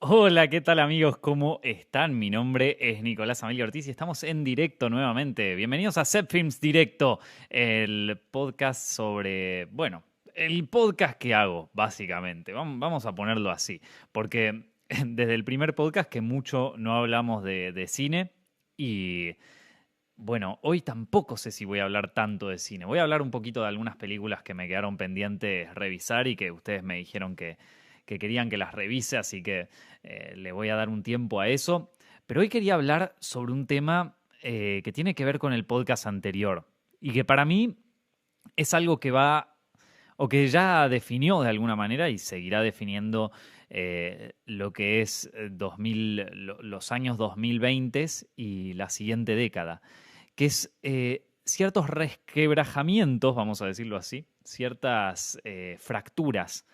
Hola, ¿qué tal amigos? ¿Cómo están? Mi nombre es Nicolás Amelio Ortiz y estamos en directo nuevamente. Bienvenidos a Zep Films Directo, el podcast sobre, bueno, el podcast que hago, básicamente. Vamos a ponerlo así, porque desde el primer podcast que mucho no hablamos de cine y, bueno, hoy tampoco sé si voy a hablar tanto de cine. Voy a hablar un poquito de algunas películas que me quedaron pendientes revisar y que ustedes me dijeron que querían que las revise, así que le voy a dar un tiempo a eso. Pero hoy quería hablar sobre un tema que tiene que ver con el podcast anterior y que para mí es algo que va o que ya definió de alguna manera y seguirá definiendo lo que es 2000, los años 2020 y la siguiente década, que es ciertos resquebrajamientos, vamos a decirlo así, ciertas fracturas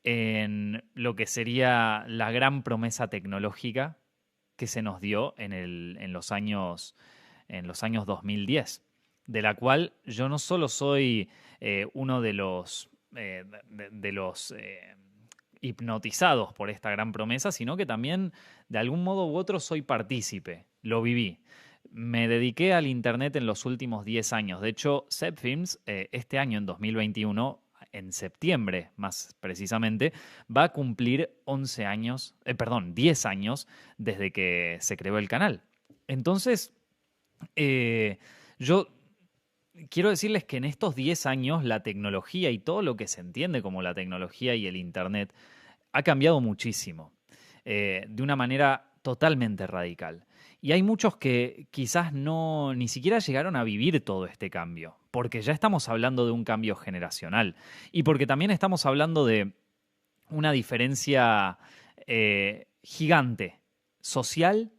en lo que sería la gran promesa tecnológica que se nos dio en los años 2010, de la cual yo no solo soy uno de los hipnotizados por esta gran promesa, sino que también de algún modo u otro soy partícipe, lo viví. Me dediqué al Internet en los últimos 10 años. De hecho, Zepfilms, este año, en 2021, en septiembre más precisamente, va a cumplir 11 años, perdón, 10 años desde que se creó el canal. Entonces, eh, yo quiero decirles que en estos 10 años la tecnología y todo lo que se entiende como la tecnología y el Internet ha cambiado muchísimo, de una manera totalmente radical. Y hay muchos que quizás no ni siquiera llegaron a vivir todo este cambio, porque ya estamos hablando de un cambio generacional y porque también estamos hablando de una diferencia gigante social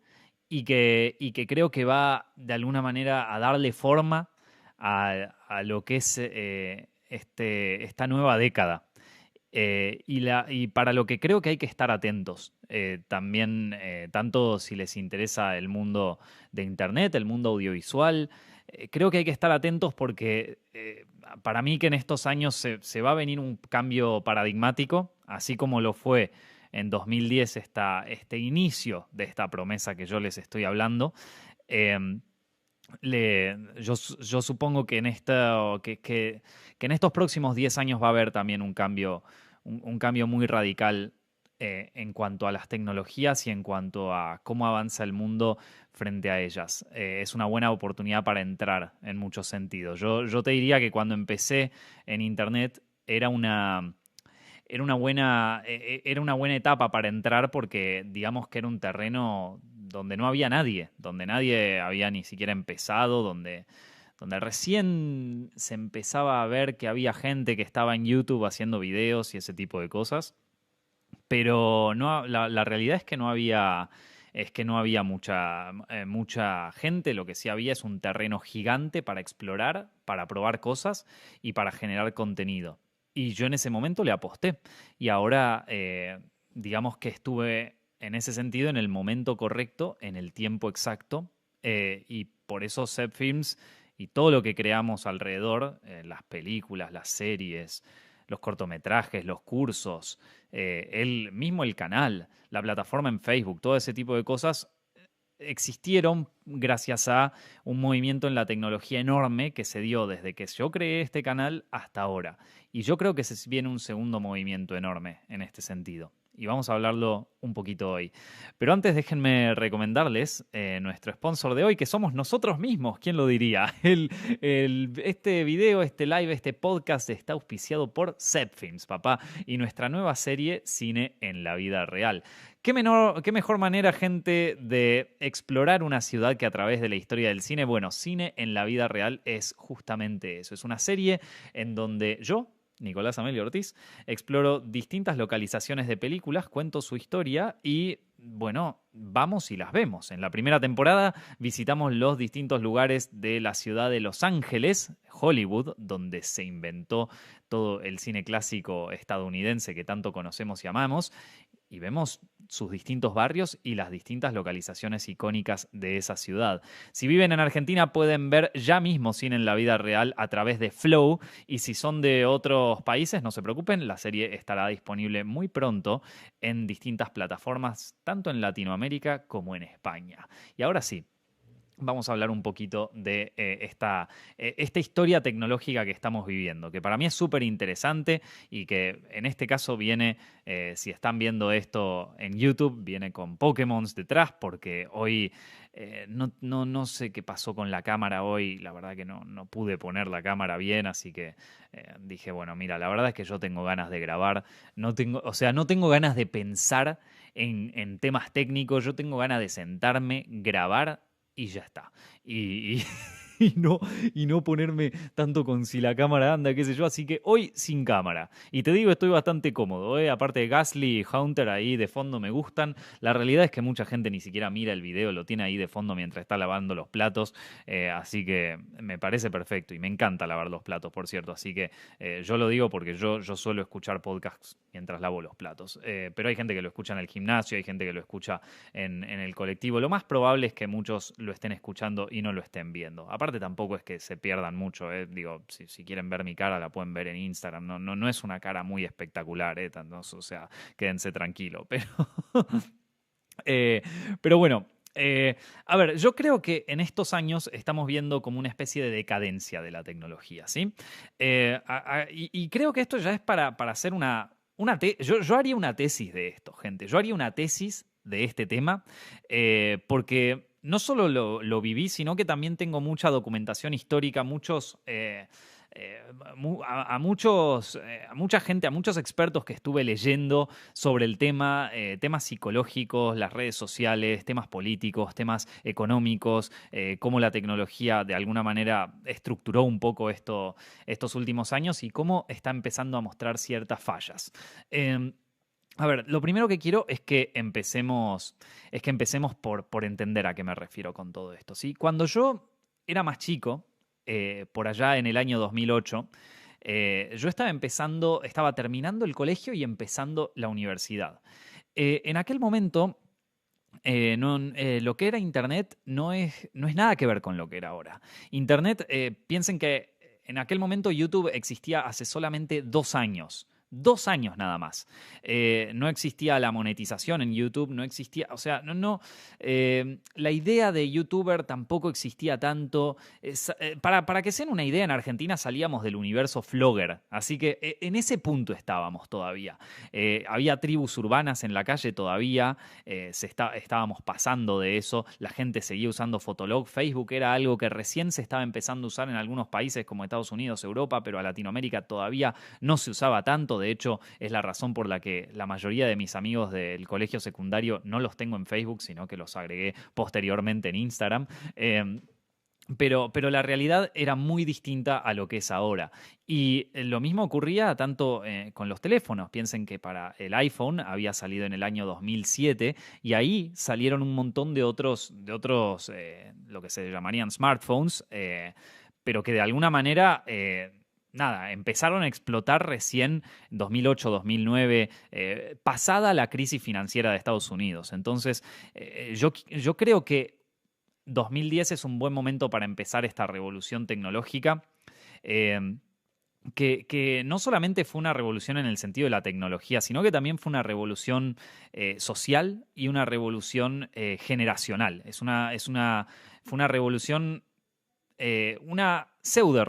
y que creo que va de alguna manera a darle forma a lo que es esta nueva década. Y para lo que creo que hay que estar atentos, también, tanto si les interesa el mundo de Internet, el mundo audiovisual, creo que hay que estar atentos porque para mí que en estos años se va a venir un cambio paradigmático, así como lo fue en 2010 este inicio de esta promesa que yo les estoy hablando. eh, yo supongo que que en estos próximos 10 años va a haber también un cambio, un cambio muy radical en cuanto a las tecnologías y en cuanto a cómo avanza el mundo frente a ellas. Es una buena oportunidad para entrar en muchos sentidos. Yo te diría que cuando empecé en Internet era una buena etapa para entrar porque digamos que era un terreno donde no había nadie, donde nadie había ni siquiera empezado, donde recién se empezaba a ver que había gente que estaba en YouTube haciendo videos y ese tipo de cosas. Pero no, la realidad es que no había mucha gente. Lo que sí había es un terreno gigante para explorar, para probar cosas y para generar contenido. Y yo en ese momento le aposté. Y ahora, digamos que estuve en ese sentido en el momento correcto, en el tiempo exacto. Y por eso Zep Films y todo lo que creamos alrededor, las películas, las series, los cortometrajes, los cursos, el canal, la plataforma en Facebook, todo ese tipo de cosas existieron gracias a un movimiento en la tecnología enorme que se dio desde que yo creé este canal hasta ahora. Y yo creo que se viene un segundo movimiento enorme en este sentido. Y vamos a hablarlo un poquito hoy. Pero antes déjenme recomendarles nuestro sponsor de hoy, que somos nosotros mismos. ¿Quién lo diría? Este video, este live, este podcast está auspiciado por Zepfilms, papá, y nuestra nueva serie Cine en la Vida Real. Qué mejor manera, gente, de explorar una ciudad que a través de la historia del cine? Bueno, Cine en la Vida Real es justamente eso. Es una serie en donde yo, Nicolás Amelio Ortiz, exploro distintas localizaciones de películas, cuento su historia y, bueno, vamos y las vemos. En la primera temporada visitamos los distintos lugares de la ciudad de Los Ángeles, Hollywood, donde se inventó todo el cine clásico estadounidense que tanto conocemos y amamos. Y vemos sus distintos barrios y las distintas localizaciones icónicas de esa ciudad. Si viven en Argentina pueden ver ya mismo Cine en la vida real a través de Flow, y si son de otros países no se preocupen, la serie estará disponible muy pronto en distintas plataformas, tanto en Latinoamérica como en España. Y ahora sí, vamos a hablar un poquito de esta historia tecnológica que estamos viviendo, que para mí es súper interesante y que en este caso viene, si están viendo esto en YouTube, viene con Pokémon detrás, porque hoy no sé qué pasó con la cámara hoy, la verdad que no pude poner la cámara bien, así que dije, bueno, mira, la verdad es que yo tengo ganas de grabar, no tengo ganas de pensar en temas técnicos, yo tengo ganas de sentarme, grabar y ya está. Y, y no, y no ponerme tanto con si la cámara anda, qué sé yo. Así que hoy sin cámara. Y te digo, estoy bastante cómodo, ¿eh? Aparte de Gasly y Hunter ahí de fondo me gustan. La realidad es que mucha gente ni siquiera mira el video, lo tiene ahí de fondo mientras está lavando los platos. Así que me parece perfecto. Y me encanta lavar los platos, por cierto. Así que yo lo digo porque yo suelo escuchar podcasts mientras lavo los platos. Pero hay gente que lo escucha en el gimnasio, hay gente que lo escucha en el colectivo. Lo más probable es que muchos lo estén escuchando y no lo estén viendo. Aparte tampoco es que se pierdan mucho. Digo, si quieren ver mi cara la pueden ver en Instagram. No es una cara muy espectacular, o sea, quédense tranquilos. Eh, pero bueno, a ver, yo creo que en estos años estamos viendo como una especie de decadencia de la tecnología, ¿sí? Y creo que esto ya es para hacer yo haría una tesis de esto, gente. Yo haría una tesis de este tema, porque no solo lo viví, sino que también tengo mucha documentación histórica, a mucha gente, a muchos expertos que estuve leyendo sobre el tema, temas psicológicos, las redes sociales, temas políticos, temas económicos, cómo la tecnología de alguna manera estructuró un poco estos últimos años y cómo está empezando a mostrar ciertas fallas. A ver, lo primero que quiero es que empecemos por entender a qué me refiero con todo esto, ¿sí? Cuando yo era más chico, por allá en el año 2008, yo estaba terminando el colegio y empezando la universidad. En aquel momento, lo que era Internet no es nada que ver con lo que era ahora. Internet, piensen que en aquel momento YouTube existía hace solamente 2 años. 2 años nada más. No existía la monetización en YouTube, no existía, o sea, la idea de YouTuber tampoco existía tanto. Para que se den una idea, en Argentina salíamos del universo Flogger, así que en ese punto estábamos todavía. Había tribus urbanas en la calle todavía, estábamos pasando de eso, la gente seguía usando Fotolog, Facebook era algo que recién se estaba empezando a usar en algunos países como Estados Unidos, Europa, pero a Latinoamérica todavía no se usaba tanto. De hecho, es la razón por la que la mayoría de mis amigos del colegio secundario no los tengo en Facebook, sino que los agregué posteriormente en Instagram. Pero la realidad era muy distinta a lo que es ahora. Y lo mismo ocurría tanto con los teléfonos. Piensen que para el iPhone había salido en el año 2007 y ahí salieron un montón de otros lo que se llamarían smartphones, pero que de alguna manera nada, empezaron a explotar recién 2008, 2009, pasada la crisis financiera de Estados Unidos. Entonces, yo creo que 2010 es un buen momento para empezar esta revolución tecnológica. Que no solamente fue una revolución en el sentido de la tecnología, sino que también fue una revolución social y una revolución generacional. Fue una revolución, una pseudo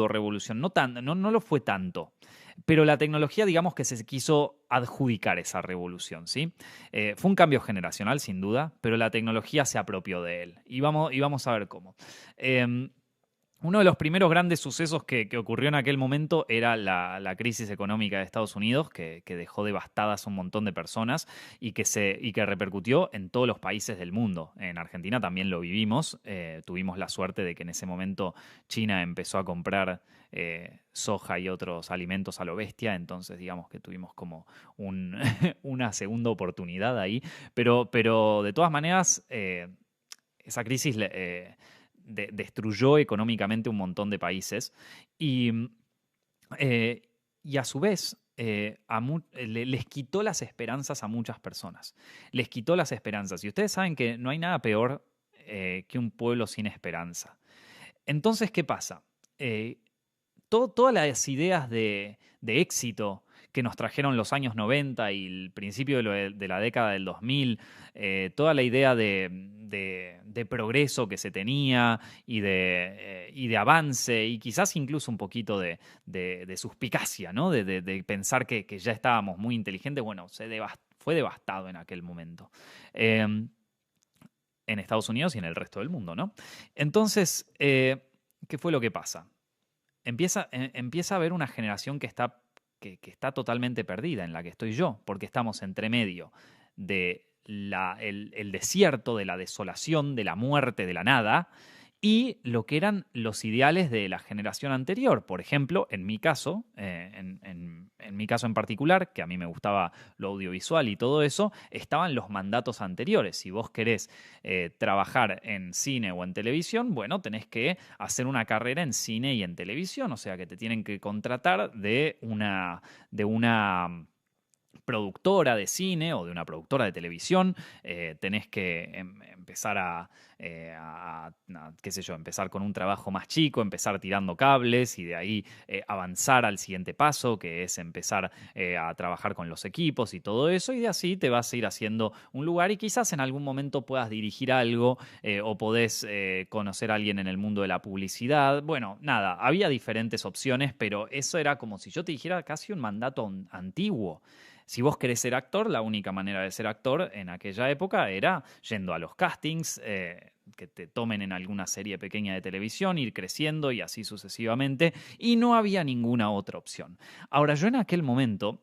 revolución, no lo fue tanto. Pero la tecnología, digamos que se quiso adjudicar esa revolución, ¿sí? Fue un cambio generacional, sin duda, pero la tecnología se apropió de él. Y vamos a ver cómo. Uno de los primeros grandes sucesos que ocurrió en aquel momento era la crisis económica de Estados Unidos, que dejó devastadas a un montón de personas y que repercutió en todos los países del mundo. En Argentina también lo vivimos. Tuvimos la suerte de que en ese momento China empezó a comprar soja y otros alimentos a lo bestia, entonces digamos que tuvimos como una segunda oportunidad ahí. Pero de todas maneras, esa crisis destruyó económicamente un montón de países y, y a su vez les quitó las esperanzas a muchas personas. Les quitó las esperanzas. Y ustedes saben que no hay nada peor que un pueblo sin esperanza. Entonces, ¿qué pasa? Todas las ideas de éxito que nos trajeron los años 90 y el principio de la década del 2000, toda la idea de progreso que se tenía y de avance y quizás incluso un poquito de suspicacia, ¿no? De pensar que ya estábamos muy inteligentes, bueno, fue devastado en aquel momento. En Estados Unidos y en el resto del mundo, ¿no? Entonces, ¿qué fue lo que pasa? Empieza a haber una generación que está totalmente perdida, en la que estoy yo, porque estamos entre medio de el desierto, de la desolación, de la muerte, de la nada, y lo que eran los ideales de la generación anterior. Por ejemplo, en mi caso, en mi caso en particular, que a mí me gustaba lo audiovisual y todo eso, estaban los mandatos anteriores. Si vos querés trabajar en cine o en televisión, bueno, tenés que hacer una carrera en cine y en televisión, o sea que te tienen que contratar de una productora de cine o de una productora de televisión, tenés que empezar qué sé yo, empezar con un trabajo más chico, empezar tirando cables y de ahí avanzar al siguiente paso, que es empezar a trabajar con los equipos y todo eso, y de así te vas a ir haciendo un lugar y quizás en algún momento puedas dirigir algo o podés conocer a alguien en el mundo de la publicidad. Bueno, nada, había diferentes opciones, pero eso era como si yo te dijera casi un mandato antiguo. Si vos querés ser actor, la única manera de ser actor en aquella época era yendo a los castings, que te tomen en alguna serie pequeña de televisión, ir creciendo y así sucesivamente, y no había ninguna otra opción. Ahora, yo en aquel momento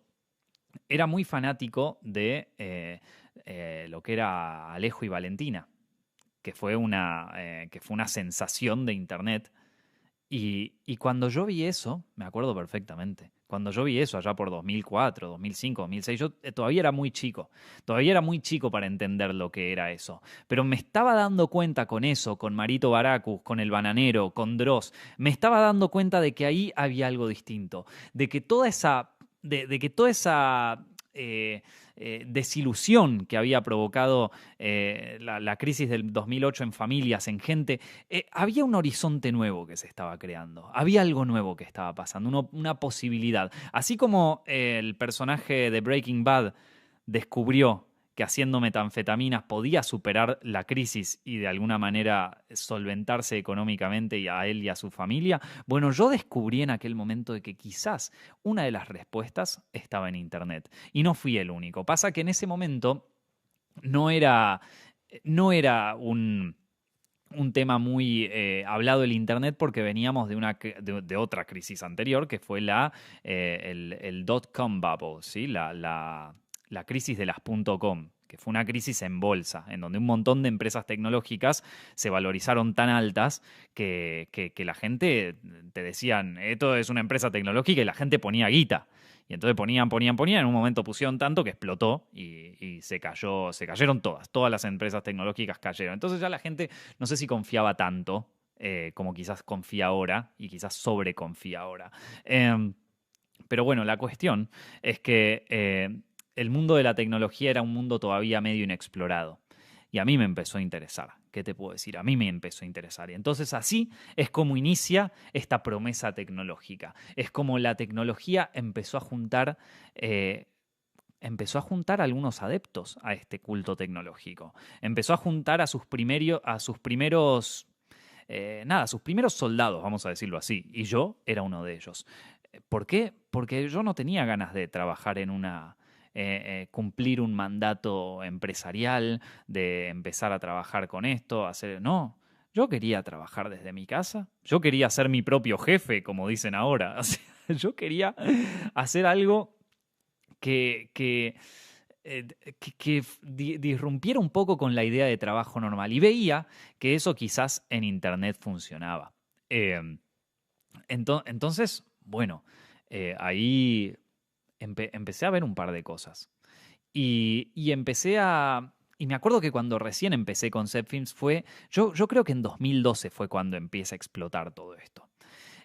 era muy fanático de lo que era Alejo y Valentina, que fue una sensación de internet. Y cuando yo vi eso, me acuerdo perfectamente, cuando yo vi eso allá por 2004, 2005, 2006, yo todavía era muy chico, todavía era muy chico para entender lo que era eso, pero me estaba dando cuenta con eso, con Marito Baracus, con El Bananero, con Dross, me estaba dando cuenta de que ahí había algo distinto, de que toda esa desilusión que había provocado la crisis del 2008 en familias, en gente, había un horizonte nuevo que se estaba creando, había algo nuevo que estaba pasando, una posibilidad. Así como el personaje de Breaking Bad descubrió que haciendo metanfetaminas podía superar la crisis y de alguna manera solventarse económicamente y a él y a su familia, bueno, yo descubrí en aquel momento de que quizás una de las respuestas estaba en Internet. Y no fui el único. Pasa que en ese momento no era, no era un tema muy hablado el Internet porque veníamos de otra crisis anterior que fue el dot-com bubble, ¿sí? La crisis de las .com, que fue una crisis en bolsa, en donde un montón de empresas tecnológicas se valorizaron tan altas que la gente te decían, esto es una empresa tecnológica y la gente ponía guita. Y entonces ponían, en un momento pusieron tanto que explotó y se cayeron todas las empresas tecnológicas cayeron. Entonces ya la gente no sé si confiaba tanto como quizás confía ahora y quizás sobreconfía ahora. Pero bueno, la cuestión es que el mundo de la tecnología era un mundo todavía medio inexplorado. Y a mí me empezó a interesar. ¿Qué te puedo decir? A mí me empezó a interesar. Y entonces así es como inicia esta promesa tecnológica. Es como la tecnología empezó a juntar algunos adeptos a este culto tecnológico. Empezó a juntar a sus primeros soldados, vamos a decirlo así. Y yo era uno de ellos. ¿Por qué? Porque yo no tenía ganas de trabajar cumplir un mandato empresarial, de empezar a trabajar con esto, No, yo quería trabajar desde mi casa, yo quería ser mi propio jefe, como dicen ahora. O sea, yo quería hacer algo que disrumpiera un poco con la idea de trabajo normal. Y veía que eso quizás en Internet funcionaba. Entonces, bueno, ahí empecé a ver un par de cosas. Y Y me acuerdo que cuando recién empecé con Zepfilms yo creo que en 2012 fue cuando empieza a explotar todo esto.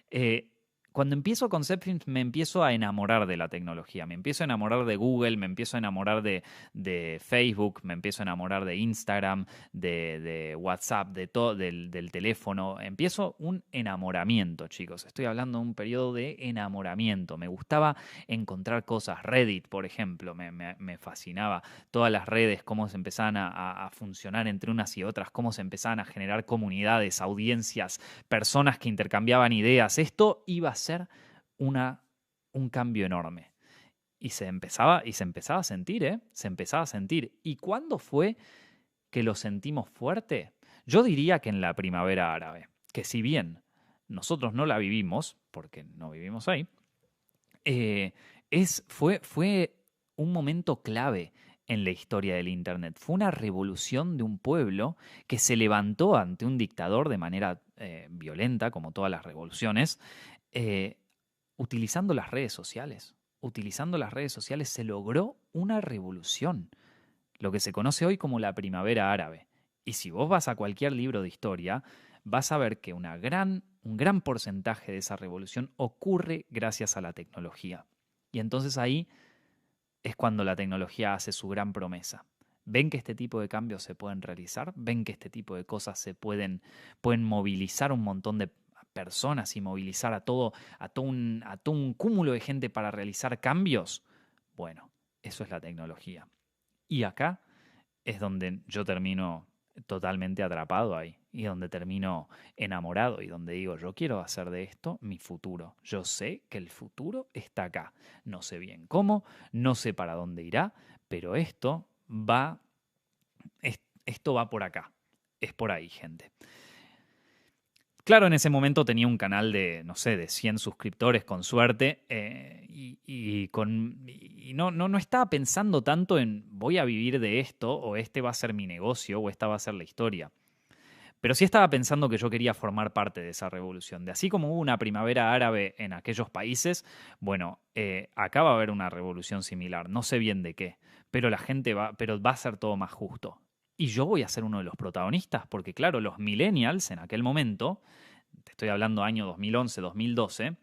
Eh, Cuando empiezo con Zepfilms me empiezo a enamorar de la tecnología, me empiezo a enamorar de Google, me empiezo a enamorar de Facebook, me empiezo a enamorar de Instagram, de WhatsApp, del teléfono. Empiezo un enamoramiento, chicos. Estoy hablando de un periodo de enamoramiento. Me gustaba encontrar cosas. Reddit, por ejemplo, me fascinaba. Todas las redes, cómo se empezaban a funcionar entre unas y otras, cómo se empezaban a generar comunidades, audiencias, personas que intercambiaban ideas. Esto iba a ser un cambio enorme. Y se empezaba a sentir, ¿eh? Se empezaba a sentir. ¿Y cuándo fue que lo sentimos fuerte? Yo diría que en la primavera árabe, que si bien nosotros no la vivimos, porque no vivimos ahí, fue un momento clave en la historia del Internet. Fue una revolución de un pueblo que se levantó ante un dictador de manera violenta, como todas las revoluciones, eh, utilizando las redes sociales. Utilizando las redes sociales se logró una revolución, lo que se conoce hoy como la primavera árabe. Y si vos vas a cualquier libro de historia, vas a ver que un gran porcentaje de esa revolución ocurre gracias a la tecnología. Y entonces ahí es cuando la tecnología hace su gran promesa. Ven que este tipo de cambios se pueden realizar, ven que este tipo de cosas pueden movilizar un montón de personas y movilizar a todo un cúmulo de gente para realizar cambios. Bueno, eso es la tecnología. Y acá es donde yo termino totalmente atrapado ahí y donde termino enamorado y donde digo, yo quiero hacer de esto mi futuro. Yo sé que el futuro está acá. No sé bien cómo, no sé para dónde irá, pero esto va por acá. Es por ahí, gente. Claro, en ese momento tenía un canal de, no sé, de 100 suscriptores con suerte y no estaba pensando tanto en voy a vivir de esto o este va a ser mi negocio o esta va a ser la historia. Pero sí estaba pensando que yo quería formar parte de esa revolución. De así como hubo una primavera árabe en aquellos países, bueno, acá va a haber una revolución similar. No sé bien de qué, pero pero va a ser todo más justo. Y yo voy a ser uno de los protagonistas, porque claro, los millennials en aquel momento, te estoy hablando año 2011, 2012,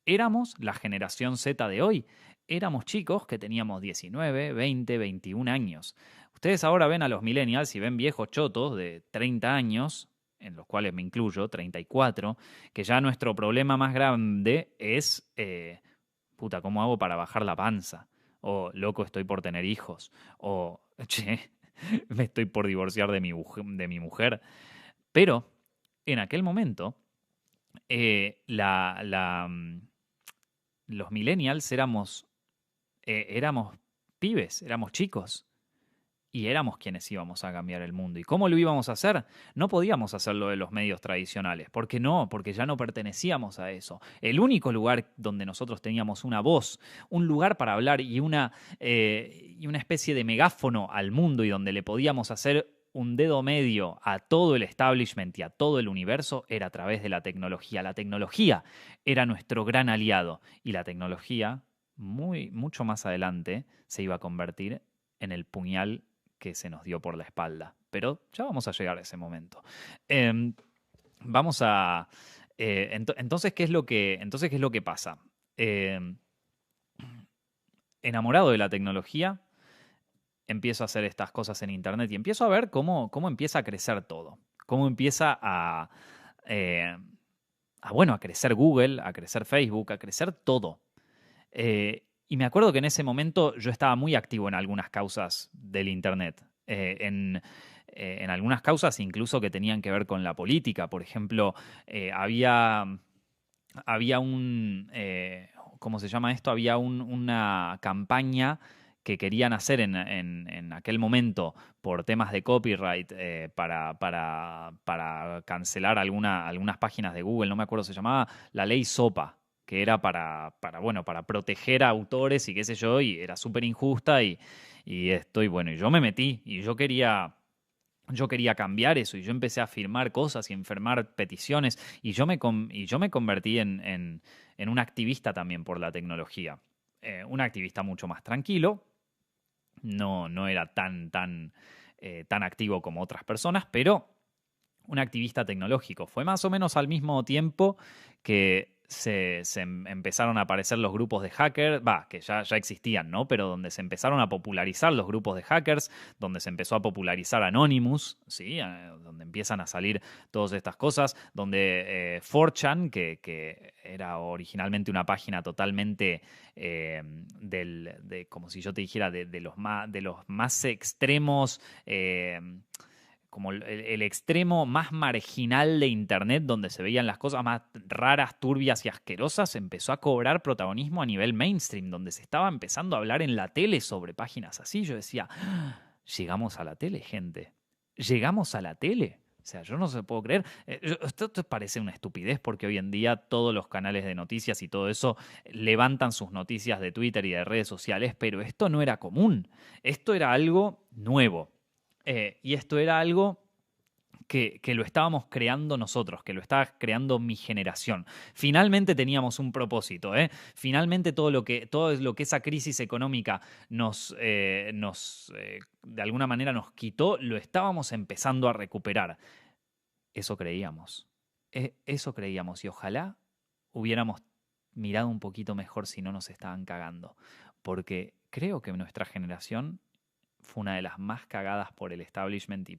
éramos la generación Z de hoy. Éramos chicos que teníamos 19, 20, 21 años. Ustedes ahora ven a los millennials y ven viejos chotos de 30 años, en los cuales me incluyo, 34, que ya nuestro problema más grande es, puta, ¿cómo hago para bajar la panza? O, loco, estoy por tener hijos. O, che, me estoy por divorciar de mi mujer. Pero, en aquel momento, los millennials éramos pibes, éramos chicos. Y éramos quienes íbamos a cambiar el mundo. ¿Y cómo lo íbamos a hacer? No podíamos hacerlo de los medios tradicionales. ¿Por qué no? Porque ya no pertenecíamos a eso. El único lugar donde nosotros teníamos una voz, un lugar para hablar y una especie de megáfono al mundo y donde le podíamos hacer un dedo medio a todo el establishment y a todo el universo era a través de la tecnología. La tecnología era nuestro gran aliado y la tecnología, mucho más adelante, se iba a convertir en el puñal que se nos dio por la espalda. Pero ya vamos a llegar a ese momento. Eh, vamos a... entonces, ¿qué es lo que pasa? Eh, enamorado de la tecnología, empiezo a hacer estas cosas en Internet y empiezo a ver cómo empieza a crecer todo. Cómo empieza bueno, a crecer Google, a crecer Facebook, a crecer todo. Y me acuerdo que en ese momento yo estaba muy activo en algunas causas del Internet. En algunas causas incluso que tenían que ver con la política. Por ejemplo, había ¿cómo se llama esto? Había una campaña que querían hacer en aquel momento por temas de copyright para cancelar algunas páginas de Google, no me acuerdo, se llamaba la ley SOPA, que era bueno, para proteger a autores y qué sé yo, y era súper injusta bueno, y yo me metí y yo quería cambiar eso y yo empecé a firmar cosas y a firmar peticiones y yo me convertí en un activista también por la tecnología. Un activista mucho más tranquilo, no era tan activo como otras personas, pero un activista tecnológico. Fue más o menos al mismo tiempo que empezaron a aparecer los grupos de hackers, que ya existían, ¿no? Pero donde se empezaron a popularizar los grupos de hackers, donde se empezó a popularizar Anonymous, ¿sí? Donde empiezan a salir todas estas cosas, donde 4chan, que era originalmente una página totalmente como si yo te dijera, de los más extremos, como el extremo más marginal de Internet, donde se veían las cosas más raras, turbias y asquerosas, empezó a cobrar protagonismo a nivel mainstream, donde se estaba empezando a hablar en la tele sobre páginas así. Yo decía, llegamos a la tele, gente. Llegamos a la tele. O sea, yo no se puedo creer. Esto parece una estupidez porque hoy en día todos los canales de noticias y todo eso levantan sus noticias de Twitter y de redes sociales, pero esto no era común. Esto era algo nuevo. Y esto era algo que lo estábamos creando nosotros, que lo estaba creando mi generación. Finalmente teníamos un propósito, ¿eh? Finalmente todo lo que esa crisis económica de alguna manera nos quitó, lo estábamos empezando a recuperar. Eso creíamos. Eso creíamos. Y ojalá hubiéramos mirado un poquito mejor si no nos estaban cagando. Porque creo que nuestra generación fue una de las más cagadas por el establishment y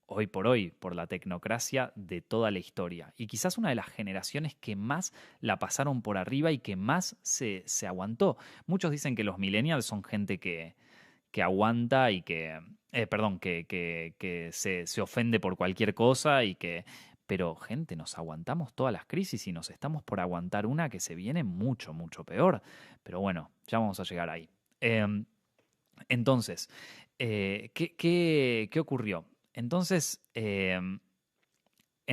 hoy por hoy por la tecnocracia de toda la historia. Y quizás una de las generaciones que más la pasaron por arriba y que más se aguantó. Muchos dicen que los millennials son gente que aguanta y que se ofende por cualquier cosa pero gente, nos aguantamos todas las crisis y nos estamos por aguantar una que se viene mucho, mucho peor. Pero bueno, ya vamos a llegar ahí. Entonces, ¿qué ocurrió? Entonces, en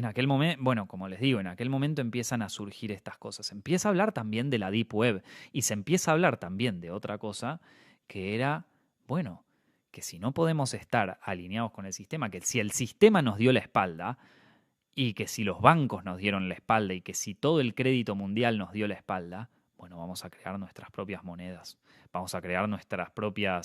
aquel momento, bueno, como les digo, en aquel momento empiezan a surgir estas cosas. Se empieza a hablar también de la Deep Web y se empieza a hablar también de otra cosa que era, bueno, que si no podemos estar alineados con el sistema, que si el sistema nos dio la espalda y que si los bancos nos dieron la espalda y que si todo el crédito mundial nos dio la espalda, bueno, vamos a crear nuestras propias monedas, vamos a crear nuestra propia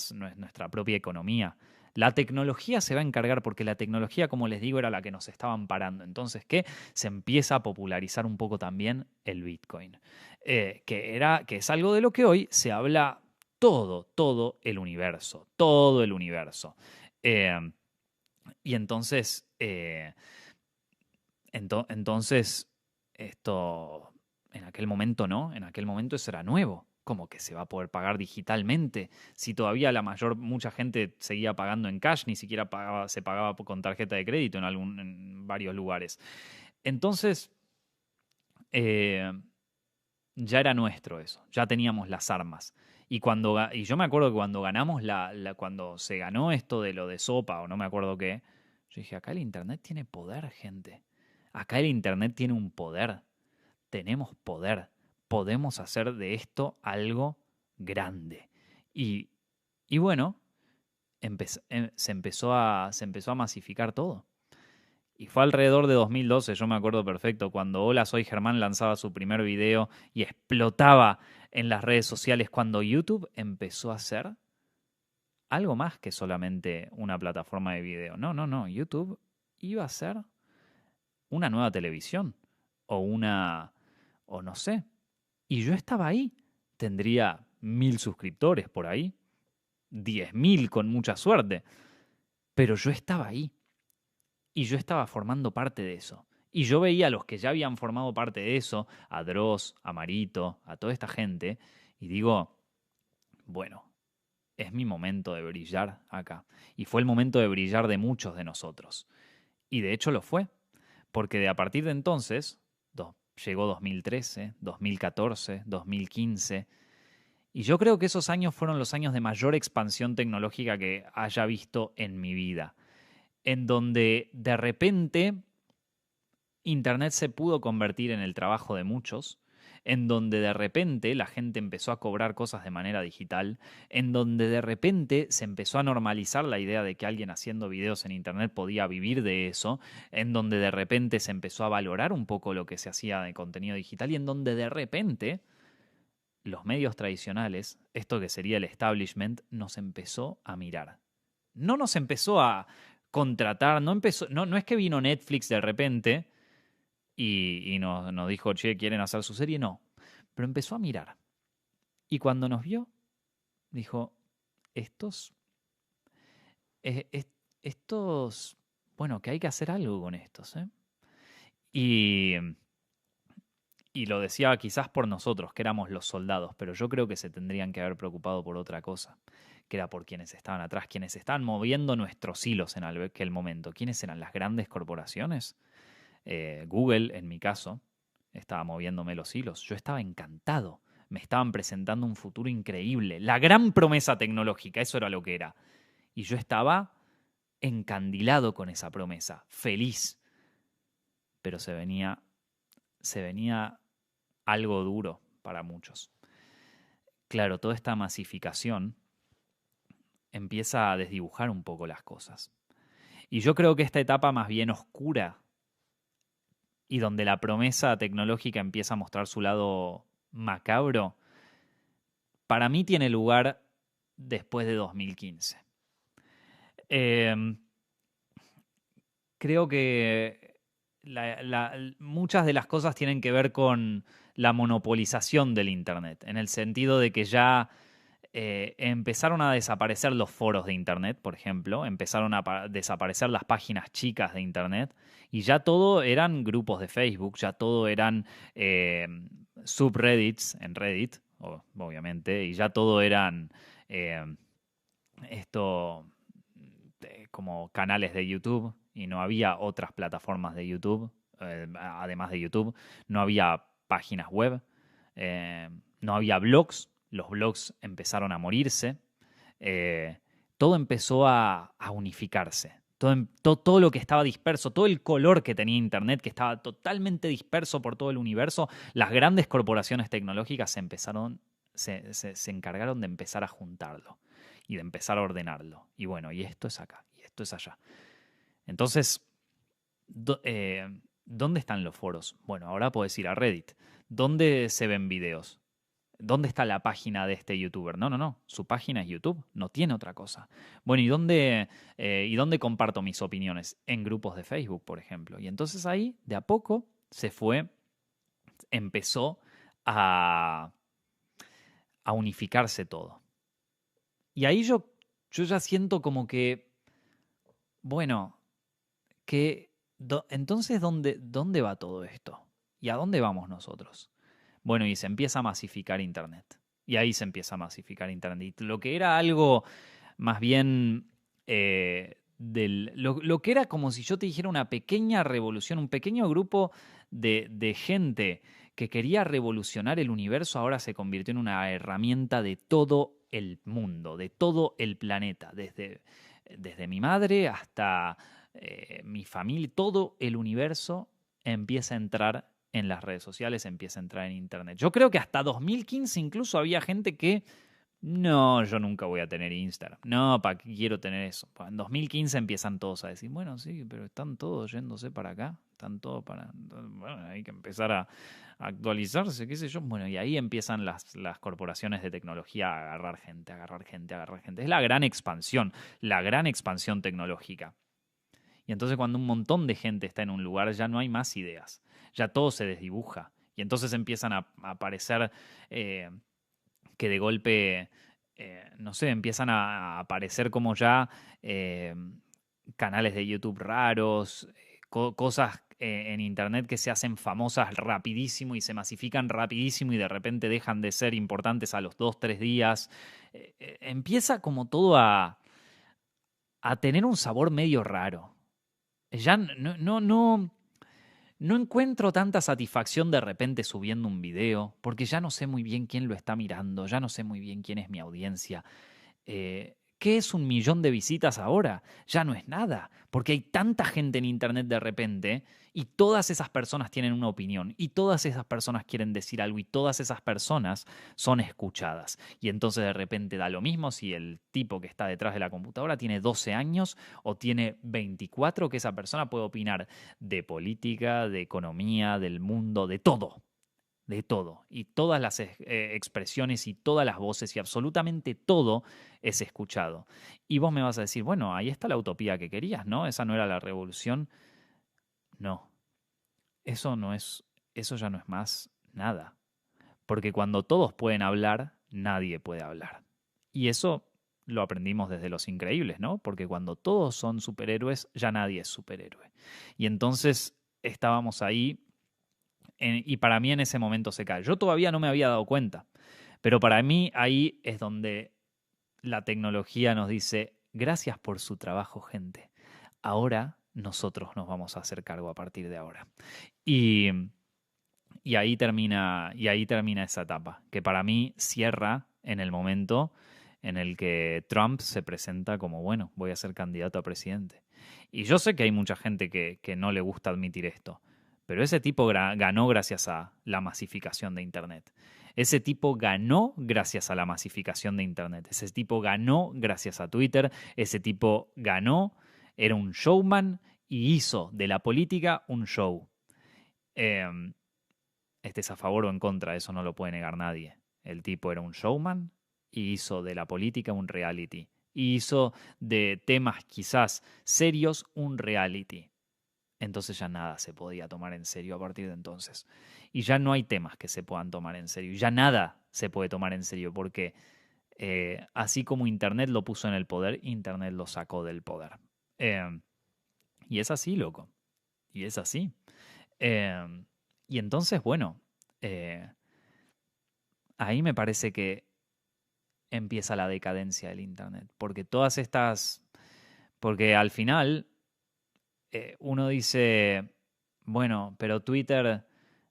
economía. La tecnología se va a encargar porque la tecnología, como les digo, era la que nos estaba amparando. Entonces, ¿qué? Se empieza a popularizar un poco también el Bitcoin, que es algo de lo que hoy se habla todo el universo, todo el universo. Y entonces, esto, en aquel momento no, en aquel momento eso era nuevo. ¿Cómo que se va a poder pagar digitalmente? Si todavía mucha gente seguía pagando en cash, ni siquiera se pagaba con tarjeta de crédito en varios lugares. Entonces, ya era nuestro eso, ya teníamos las armas. Y yo me acuerdo que cuando ganamos cuando se ganó esto de lo de Sopa, o no me acuerdo qué, yo dije, acá el internet tiene poder, gente. Acá el internet tiene un poder. Tenemos poder. Podemos hacer de esto algo grande. Y bueno, se empezó a masificar todo. Y fue alrededor de 2012, yo me acuerdo perfecto, cuando Hola, soy Germán lanzaba su primer video y explotaba en las redes sociales, cuando YouTube empezó a ser algo más que solamente una plataforma de video. No, YouTube iba a ser una nueva televisión o no sé. Y yo estaba ahí. Tendría 1000 suscriptores por ahí, 10.000 con mucha suerte. Pero yo estaba ahí. Y yo estaba formando parte de eso. Y yo veía a los que ya habían formado parte de eso, a Dross, a Marito, a toda esta gente, y digo, bueno, es mi momento de brillar acá. Y fue el momento de brillar de muchos de nosotros. Y de hecho lo fue, porque a partir de entonces, llegó 2013, 2014, 2015, y yo creo que esos años fueron los años de mayor expansión tecnológica que haya visto en mi vida, en donde de repente Internet se pudo convertir en el trabajo de muchos, en donde de repente la gente empezó a cobrar cosas de manera digital, en donde de repente se empezó a normalizar la idea de que alguien haciendo videos en Internet podía vivir de eso, en donde de repente se empezó a valorar un poco lo que se hacía de contenido digital y en donde de repente los medios tradicionales, esto que sería el establishment, nos empezó a mirar. No nos empezó a contratar, no es que vino Netflix de repente y nos dijo, che, ¿quieren hacer su serie? No. Pero empezó a mirar. Y cuando nos vio, dijo, estos, eh, es- estos, bueno, que hay que hacer algo con estos, ¿eh? Y, y lo decía quizás por nosotros, que éramos los soldados, pero yo creo que se tendrían que haber preocupado por otra cosa, que era por quienes estaban atrás, quienes estaban moviendo nuestros hilos en aquel momento. ¿Quiénes eran las grandes corporaciones? Google, en mi caso, estaba moviéndome los hilos. Yo estaba encantado. Me estaban presentando un futuro increíble. La gran promesa tecnológica, eso era lo que era. Y yo estaba encandilado con esa promesa, feliz. Pero se venía algo duro para muchos. Claro, toda esta masificación empieza a desdibujar un poco las cosas. Y yo creo que esta etapa más bien oscura y donde la promesa tecnológica empieza a mostrar su lado macabro, para mí tiene lugar después de 2015. Eh, Creo que muchas de las cosas tienen que ver con la monopolización del Internet, en el sentido de que ya empezaron a desaparecer los foros de Internet, por ejemplo, empezaron a desaparecer las páginas chicas de Internet y ya todo eran grupos de Facebook, ya todo eran eh, subreddits en Reddit, obviamente, y ya todo eran eh, esto como canales de YouTube y no había otras plataformas de YouTube, además de YouTube, no había páginas web, eh, no había blogs, los blogs empezaron a morirse, eh, todo empezó a unificarse. Todo lo que estaba disperso, todo el color que tenía Internet, que estaba totalmente disperso por todo el universo, las grandes corporaciones tecnológicas se encargaron de empezar a juntarlo y de empezar a ordenarlo. Y bueno, y esto es acá, y esto es allá. Entonces, ¿dónde están los foros? Bueno, ahora puedes ir a Reddit. ¿Dónde se ven videos? ¿Dónde está la página de este youtuber? No, no, no. Su página es YouTube. No tiene otra cosa. Bueno, ¿y dónde comparto mis opiniones? En grupos de Facebook, por ejemplo. Y entonces ahí, de a poco, empezó a, a unificarse todo. Y ahí yo ya siento como que, bueno, entonces, ¿dónde va todo esto? ¿Y a dónde vamos nosotros? Bueno, y se empieza a masificar Internet. Y ahí se empieza a masificar Internet. Y lo que era algo más bien lo que era como si yo te dijera una pequeña revolución, un pequeño grupo de gente que quería revolucionar el universo, ahora se convirtió en una herramienta de todo el mundo, de todo el planeta, desde mi madre hasta mi familia, todo el universo empieza a entrar en las redes sociales, empieza a entrar en Internet. Yo creo que hasta 2015 incluso había gente que no, yo nunca voy a tener Instagram. No, ¿para qué quiero tener eso? En 2015 empiezan todos a decir, bueno, sí, pero están todos yéndose para acá. Están todos para... Bueno, hay que empezar a actualizarse, qué sé yo. Bueno, y ahí empiezan las corporaciones de tecnología a agarrar gente, a agarrar gente, a agarrar gente. Es la gran expansión tecnológica. Y entonces cuando un montón de gente está en un lugar ya no hay más ideas. Ya todo se desdibuja. Y entonces empiezan a aparecer... que de golpe, no sé, empiezan a aparecer como ya eh, canales de YouTube raros, cosas en Internet que se hacen famosas rapidísimo y se masifican rapidísimo y de repente dejan de ser importantes a los 2, 3 días. Empieza como todo a tener un sabor medio raro. Ya no encuentro tanta satisfacción de repente subiendo un video, porque ya no sé muy bien quién lo está mirando, ya no sé muy bien quién es mi audiencia. ¿Qué es 1 millón de visitas ahora? Ya no es nada, porque hay tanta gente en Internet de repente y todas esas personas tienen una opinión y todas esas personas quieren decir algo y todas esas personas son escuchadas. Y entonces de repente da lo mismo si el tipo que está detrás de la computadora tiene 12 años o tiene 24, que esa persona puede opinar de política, de economía, del mundo, de todo. De todo. Y todas las expresiones y todas las voces y absolutamente todo es escuchado. Y vos me vas a decir, bueno, ahí está la utopía que querías, ¿no? Esa no era la revolución. No. eso ya no es más nada. Porque cuando todos pueden hablar, nadie puede hablar. Y eso lo aprendimos desde Los Increíbles, ¿no? Porque cuando todos son superhéroes, ya nadie es superhéroe. Y entonces estábamos ahí y para mí en ese momento se cae. Yo todavía no me había dado cuenta, pero para mí ahí es donde la tecnología nos dice, gracias por su trabajo, gente. Ahora nosotros nos vamos a hacer cargo a partir de ahora. Y, y ahí termina esa etapa, que para mí cierra en el momento en el que Trump se presenta como, bueno, voy a ser candidato a presidente. Y yo sé que hay mucha gente que no le gusta admitir esto, pero ese tipo ganó gracias a la masificación de Internet. Ese tipo ganó gracias a la masificación de Internet. Ese tipo ganó gracias a Twitter. Ese tipo ganó, era un showman y hizo de la política un show. Eh, Estés a favor o en contra, eso no lo puede negar nadie. El tipo era un showman y hizo de la política un reality. Y hizo de temas quizás serios un reality. Entonces ya nada se podía tomar en serio a partir de entonces. Y ya no hay temas que se puedan tomar en serio. Ya nada se puede tomar en serio porque así como Internet lo puso en el poder, Internet lo sacó del poder. Eh, y es así, loco. Y es así. Eh, y entonces, bueno, eh, ahí me parece que empieza la decadencia del Internet. Porque todas estas... Porque al final uno dice, bueno, pero Twitter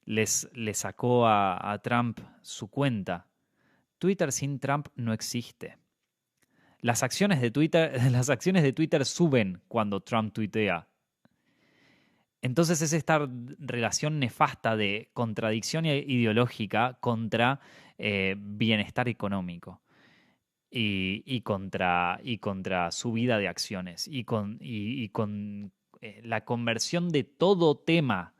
le sacó a Trump su cuenta. Twitter sin Trump no existe. Las acciones de Twitter suben cuando Trump tuitea. Entonces es esta relación nefasta de contradicción ideológica contra bienestar económico y contra subida de acciones y con la conversión de todo tema,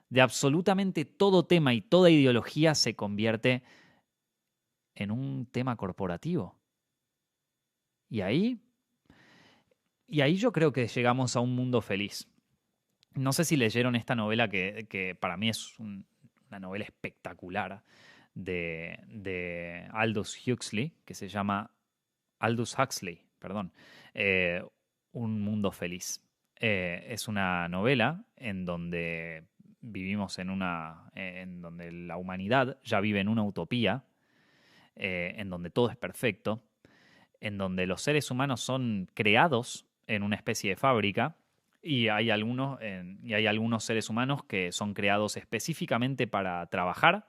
de absolutamente todo tema y toda ideología se convierte en un tema corporativo. Y ahí, y ahí yo creo que llegamos a un mundo feliz. No sé si leyeron esta novela que para mí es una novela espectacular de Aldous Huxley, que se llama Aldous Huxley, perdón, eh, Un mundo feliz. Es una novela en donde vivimos en donde la humanidad ya vive en una utopía, en donde todo es perfecto, en donde los seres humanos son creados en una especie de fábrica y hay algunos seres humanos que son creados específicamente para trabajar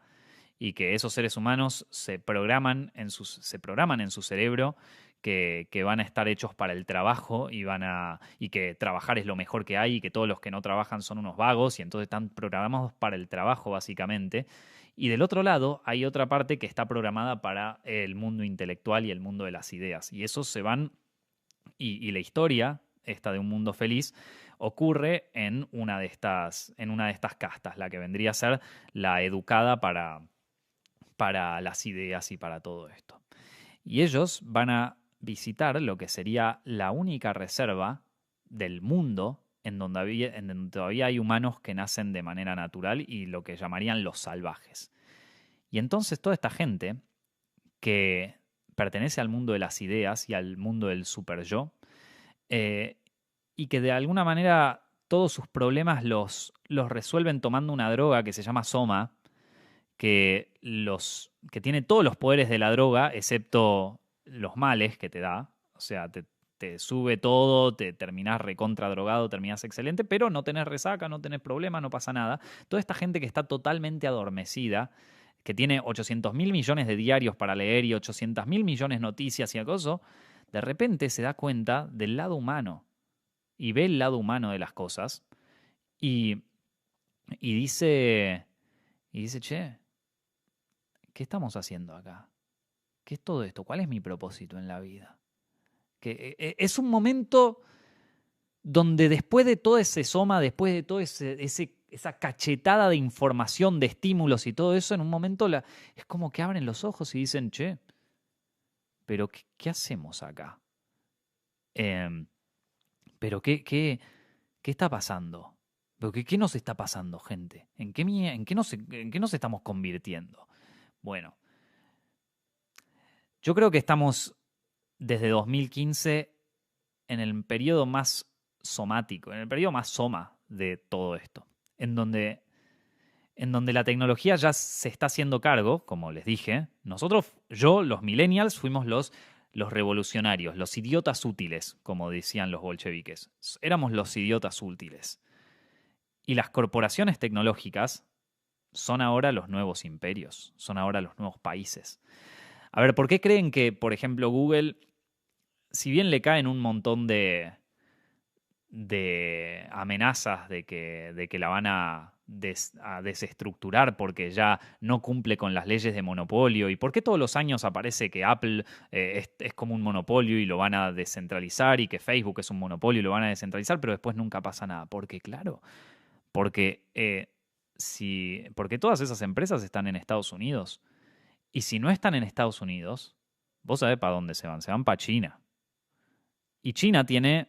y que esos seres humanos se programan en su cerebro que van a estar hechos para el trabajo y que trabajar es lo mejor que hay y que todos los que no trabajan son unos vagos y entonces están programados para el trabajo básicamente. Y del otro lado hay otra parte que está programada para el mundo intelectual y el mundo de las ideas. Y esos se van y la historia, esta de Un Mundo Feliz, ocurre en una de estas castas, la que vendría a ser la educada para las ideas y para todo esto. Y ellos van a visitar lo que sería la única reserva del mundo en donde todavía hay humanos que nacen de manera natural y lo que llamarían los salvajes. Y entonces toda esta gente que pertenece al mundo de las ideas y al mundo del super yo, eh, y que de alguna manera todos sus problemas los resuelven tomando una droga que se llama Soma, que tiene todos los poderes de la droga, excepto los males que te da. O sea, te sube todo, te terminás recontra drogado, terminás excelente, pero no tenés resaca, no tenés problema, no pasa nada. Toda esta gente que está totalmente adormecida, que tiene 800.000 millones de diarios para leer y 800.000 millones de noticias y acoso, de repente se da cuenta del lado humano y ve el lado humano de las cosas y, y dice, che, ¿qué estamos haciendo acá? ¿Qué es todo esto? ¿Cuál es mi propósito en la vida? Que es un momento donde después de todo ese soma, después de toda esa cachetada de información, de estímulos y todo eso, en un momento es como que abren los ojos y dicen, che, pero ¿qué hacemos acá? Em, pero ¿qué está pasando? Pero ¿qué nos está pasando, gente? ¿En qué nos estamos convirtiendo? Bueno, yo creo que estamos desde 2015 en el periodo más somático, en el periodo más soma de todo esto, en donde la tecnología ya se está haciendo cargo, como les dije. Los millennials, fuimos los revolucionarios, los idiotas útiles, como decían los bolcheviques. Éramos los idiotas útiles. Y las corporaciones tecnológicas son ahora los nuevos imperios, son ahora los nuevos países. A ver, ¿por qué creen que, por ejemplo, Google, si bien le caen un montón de amenazas de que la van a desestructurar porque ya no cumple con las leyes de monopolio? ¿Y por qué todos los años aparece que Apple es como un monopolio y lo van a descentralizar, y que Facebook es un monopolio y lo van a descentralizar, pero después nunca pasa nada? Porque claro, porque, porque todas esas empresas están en Estados Unidos. Y si no están en Estados Unidos, vos sabés para dónde se van para China. Y China tiene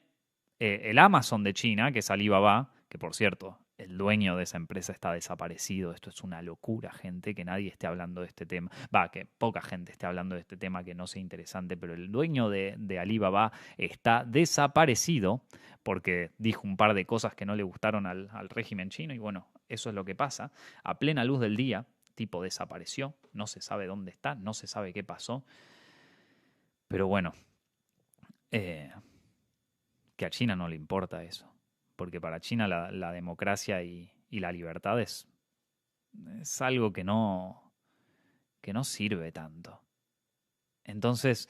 el Amazon de China, que es Alibaba, que por cierto, el dueño de esa empresa está desaparecido. Esto es una locura, gente, que nadie esté hablando de este tema. Que poca gente esté hablando de este tema, que no sea interesante, pero el dueño de Alibaba está desaparecido porque dijo un par de cosas que no le gustaron al régimen chino, y bueno, eso es lo que pasa. A plena luz del día, tipo desapareció, no se sabe dónde está, no se sabe qué pasó. Pero bueno, que a China no le importa eso, porque para China la democracia y la libertad es algo que no sirve tanto. Entonces,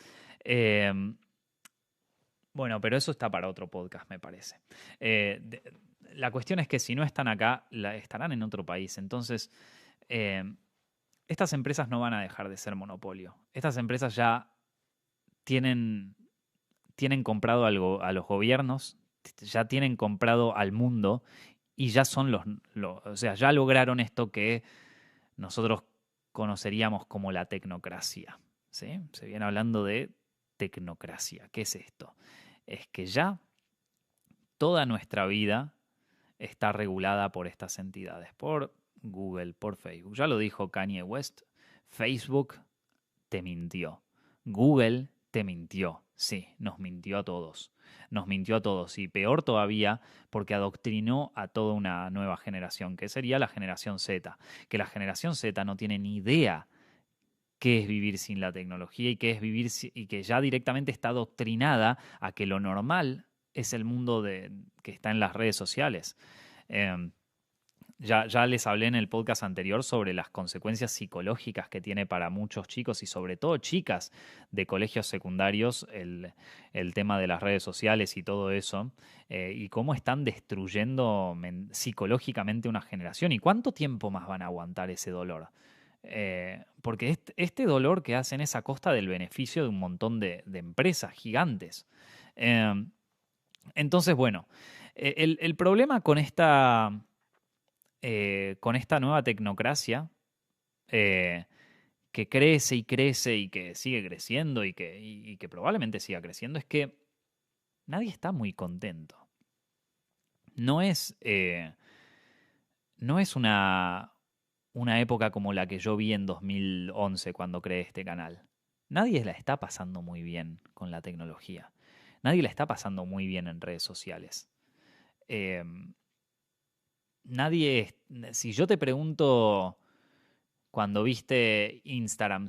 bueno, pero eso está para otro podcast, me parece. La cuestión es que si no están acá, estarán en otro país. Entonces, estas empresas no van a dejar de ser monopolio. Estas empresas ya tienen comprado a los gobiernos, ya tienen comprado al mundo, y ya son o sea, ya lograron esto que nosotros conoceríamos como la tecnocracia, ¿sí? Se viene hablando de tecnocracia. ¿Qué es esto? Es que ya toda nuestra vida está regulada por estas entidades, por Google, por Facebook. Ya lo dijo Kanye West, Facebook te mintió, Google te mintió. Sí, nos mintió a todos. Nos mintió a todos. Y peor todavía, porque adoctrinó a toda una nueva generación, que sería la generación Z. Que la generación Z no tiene ni idea qué es vivir sin la tecnología, y qué es vivir, y que ya directamente está adoctrinada a que lo normal es el mundo que está en las redes sociales. Ya les hablé en el podcast anterior sobre las consecuencias psicológicas que tiene para muchos chicos, y sobre todo chicas de colegios secundarios, el tema de las redes sociales y todo eso, y cómo están destruyendo psicológicamente una generación. ¿Y cuánto tiempo más van a aguantar ese dolor? Porque este dolor que hacen es a costa del beneficio de un montón de empresas gigantes. Entonces, bueno, el problema con esta nueva tecnocracia, que crece y crece y que sigue creciendo y que probablemente siga creciendo, es que nadie está muy contento. No es una época como la que yo vi en 2011 cuando creé este canal. Nadie la está pasando muy bien con la tecnología. Nadie la está pasando muy bien en redes sociales. Si yo te pregunto, cuando viste Instagram,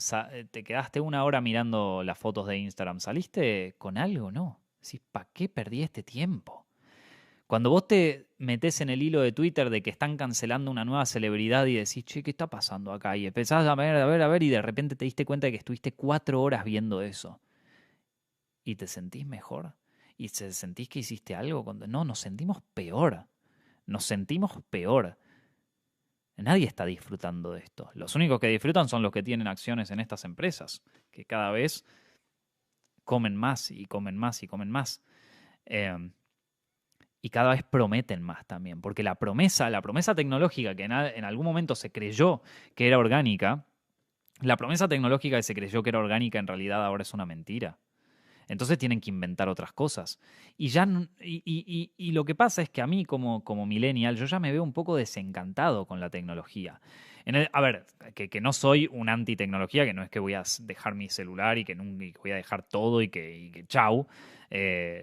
te quedaste una hora mirando las fotos de Instagram, ¿saliste con algo? No. Decís, ¿para qué perdí este tiempo? Cuando vos te metés en el hilo de Twitter de que están cancelando una nueva celebridad y decís, che, ¿qué está pasando acá? Y empezás a ver, y de repente te diste cuenta de que estuviste 4 horas viendo eso. ¿Y te sentís mejor? ¿Y sentís que hiciste algo? No, nos sentimos peor. Nos sentimos peor. Nadie está disfrutando de esto. Los únicos que disfrutan son los que tienen acciones en estas empresas, que cada vez comen más y comen más y comen más. Y cada vez prometen más también, porque la promesa tecnológica que en algún momento se creyó que era orgánica, la promesa tecnológica que se creyó que era orgánica en realidad ahora es una mentira. Entonces tienen que inventar otras cosas. Y lo que pasa es que a mí como millennial yo ya me veo un poco desencantado con la tecnología. A ver, que no soy un anti-tecnología, que no es que voy a dejar mi celular y que nunca y que voy a dejar todo y que chau.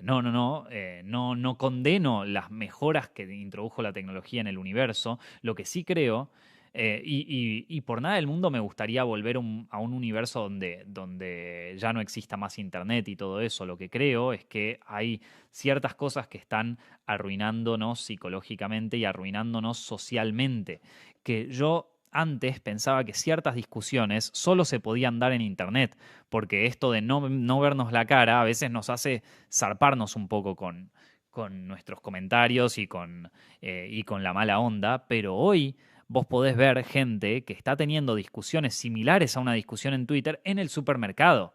No condeno las mejoras que introdujo la tecnología en el universo. Lo que sí creo, y por nada del mundo me gustaría volver a un universo donde ya no exista más internet y todo eso. Lo que creo es que hay ciertas cosas que están arruinándonos psicológicamente y arruinándonos socialmente. Que yo antes pensaba que ciertas discusiones solo se podían dar en internet, porque esto de no vernos la cara a veces nos hace zarparnos un poco con nuestros comentarios y con la mala onda, pero hoy vos podés ver gente que está teniendo discusiones similares a una discusión en Twitter en el supermercado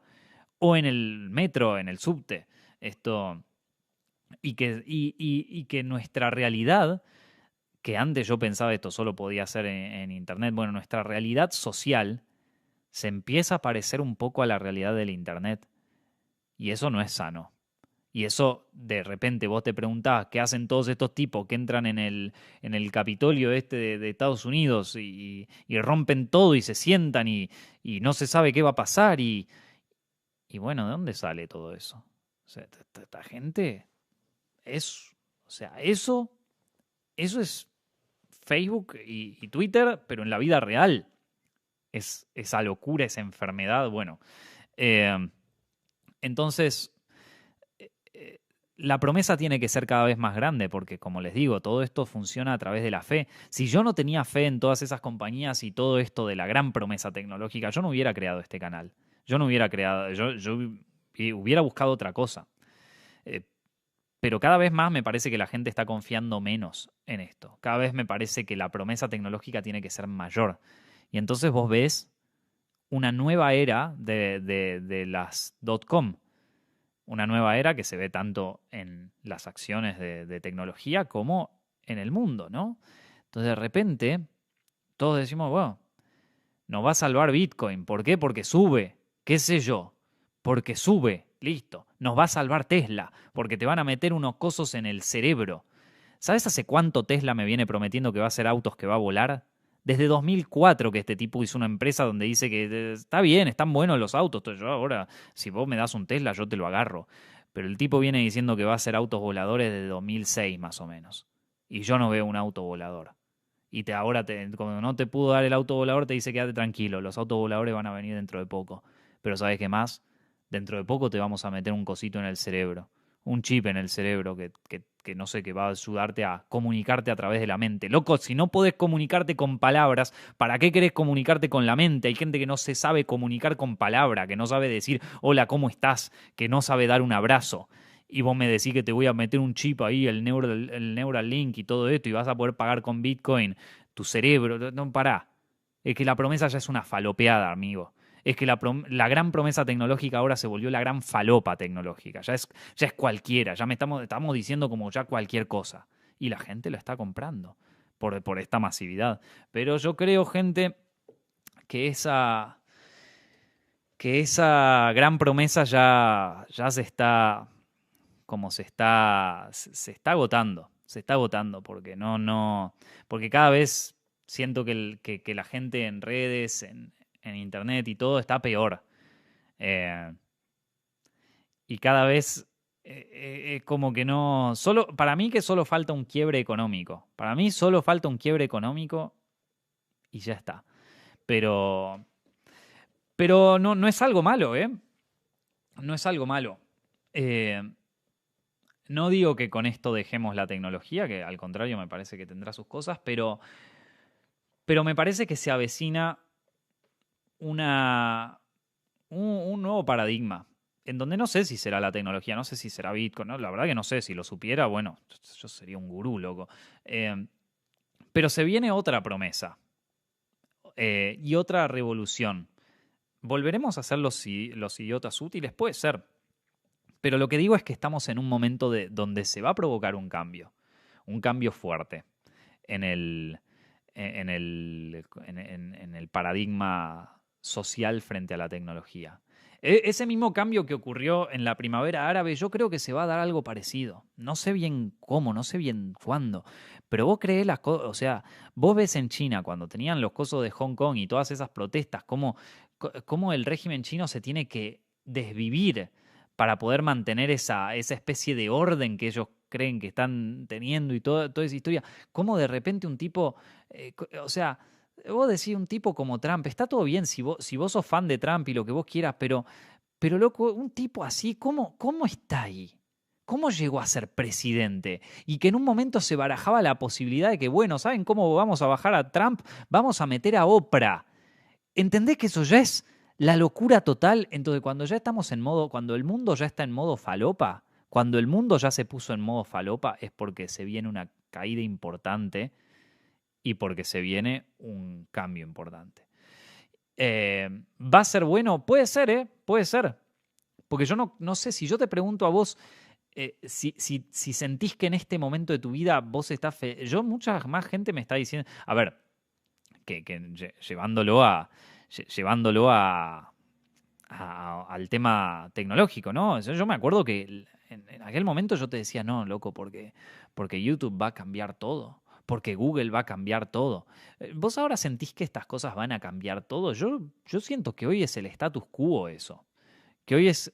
o en el metro, en el subte. Esto, y que nuestra realidad, que antes yo pensaba esto solo podía ser en Internet, bueno, nuestra realidad social se empieza a parecer un poco a la realidad del Internet. Y eso no es sano. Y eso, de repente, vos te preguntás qué hacen todos estos tipos que entran en el Capitolio este de Estados Unidos y rompen todo y se sientan y no se sabe qué va a pasar. Y bueno, ¿de dónde sale todo eso? O sea, esta gente es. O sea, eso es Facebook y Twitter, pero en la vida real. Es esa locura, esa enfermedad. Bueno, eh, entonces la promesa tiene que ser cada vez más grande porque, como les digo, todo esto funciona a través de la fe. Si yo no tenía fe en todas esas compañías y todo esto de la gran promesa tecnológica, yo no hubiera creado este canal. Yo no hubiera creado, yo hubiera buscado otra cosa. Eh, pero cada vez más me parece que la gente está confiando menos en esto. Cada vez me parece que la promesa tecnológica tiene que ser mayor. Y entonces vos ves una nueva era de las .com. Una nueva era que se ve tanto en las acciones de tecnología como en el mundo, ¿no? Entonces de repente todos decimos, bueno, nos va a salvar Bitcoin. ¿Por qué? Porque sube. ¿Qué sé yo? Porque sube. Listo. Nos va a salvar Tesla. Porque te van a meter unos cosos en el cerebro. ¿Sabes hace cuánto Tesla me viene prometiendo que va a hacer autos que va a volar? Desde 2004 que este tipo hizo una empresa donde dice que está bien, están buenos los autos. Entonces yo ahora, si vos me das un Tesla, yo te lo agarro. Pero el tipo viene diciendo que va a hacer autos voladores desde 2006 más o menos. Y yo no veo un auto volador. Y como no te pudo dar el auto volador, te dice quédate tranquilo, los autos voladores van a venir dentro de poco. Pero ¿sabes qué más? Dentro de poco te vamos a meter un cosito en el cerebro, un chip en el cerebro que no sé, que va a ayudarte a comunicarte a través de la mente. Loco, si no podés comunicarte con palabras, ¿para qué querés comunicarte con la mente? Hay gente que no se sabe comunicar con palabra, que no sabe decir hola, ¿cómo estás? Que no sabe dar un abrazo. Y vos me decís que te voy a meter un chip ahí, el Neuralink y todo esto, y vas a poder pagar con Bitcoin tu cerebro. No, pará. Es que la promesa ya es una falopeada, amigo. Es que la gran promesa tecnológica ahora se volvió la gran falopa tecnológica. Ya es cualquiera. Ya estamos diciendo como ya cualquier cosa. Y la gente lo está comprando por esta masividad. Pero yo creo, gente, que esa gran promesa ya se está como se está agotando, se está agotando porque porque cada vez siento que la gente en redes, en internet y todo está peor. Eh, y cada vez como que para mí que solo falta un quiebre económico. Para mí solo falta un quiebre económico y ya está. Pero, pero no es algo malo, ¿eh? No es algo malo. Eh, No digo que con esto dejemos la tecnología, que al contrario me parece que tendrá sus cosas, pero me parece que se avecina una, un nuevo paradigma, en donde no sé si será la tecnología, no sé si será Bitcoin, ¿no? La verdad que no sé, si lo supiera, bueno, yo sería un gurú, loco. Pero se viene otra promesa y otra revolución. ¿Volveremos a ser los idiotas útiles? Puede ser. Pero lo que digo es que estamos en un momento donde se va a provocar un cambio fuerte en el paradigma social frente a la tecnología. Ese mismo cambio que ocurrió en la primavera árabe, yo creo que se va a dar algo parecido. No sé bien cómo, no sé bien cuándo, pero vos creés las cosas, o sea, vos ves en China cuando tenían los cosos de Hong Kong y todas esas protestas, cómo el régimen chino se tiene que desvivir para poder mantener esa especie de orden que ellos creen que están teniendo y toda esa historia. Cómo de repente un tipo, o sea, vos decís un tipo como Trump, está todo bien si vos sos fan de Trump y lo que vos quieras, pero loco, un tipo así, ¿cómo está ahí? ¿Cómo llegó a ser presidente? Y que en un momento se barajaba la posibilidad de que, bueno, ¿saben cómo vamos a bajar a Trump? Vamos a meter a Oprah. ¿Entendés que eso ya es la locura total? Entonces, cuando ya estamos en modo, cuando el mundo ya está en modo falopa, cuando el mundo ya se puso en modo falopa, es porque se viene una caída importante y porque se viene un cambio importante. ¿Va a ser bueno? Puede ser, ¿eh? Puede ser. Porque yo no sé, si yo te pregunto a vos, si sentís que en este momento de tu vida vos estás... mucha más gente me está diciendo... A ver, llevándolo al tema tecnológico, ¿no? Yo me acuerdo que en aquel momento yo te decía, no, loco, porque YouTube va a cambiar todo, porque Google va a cambiar todo. ¿Vos ahora sentís que estas cosas van a cambiar todo? Yo siento que hoy es el status quo eso, que hoy es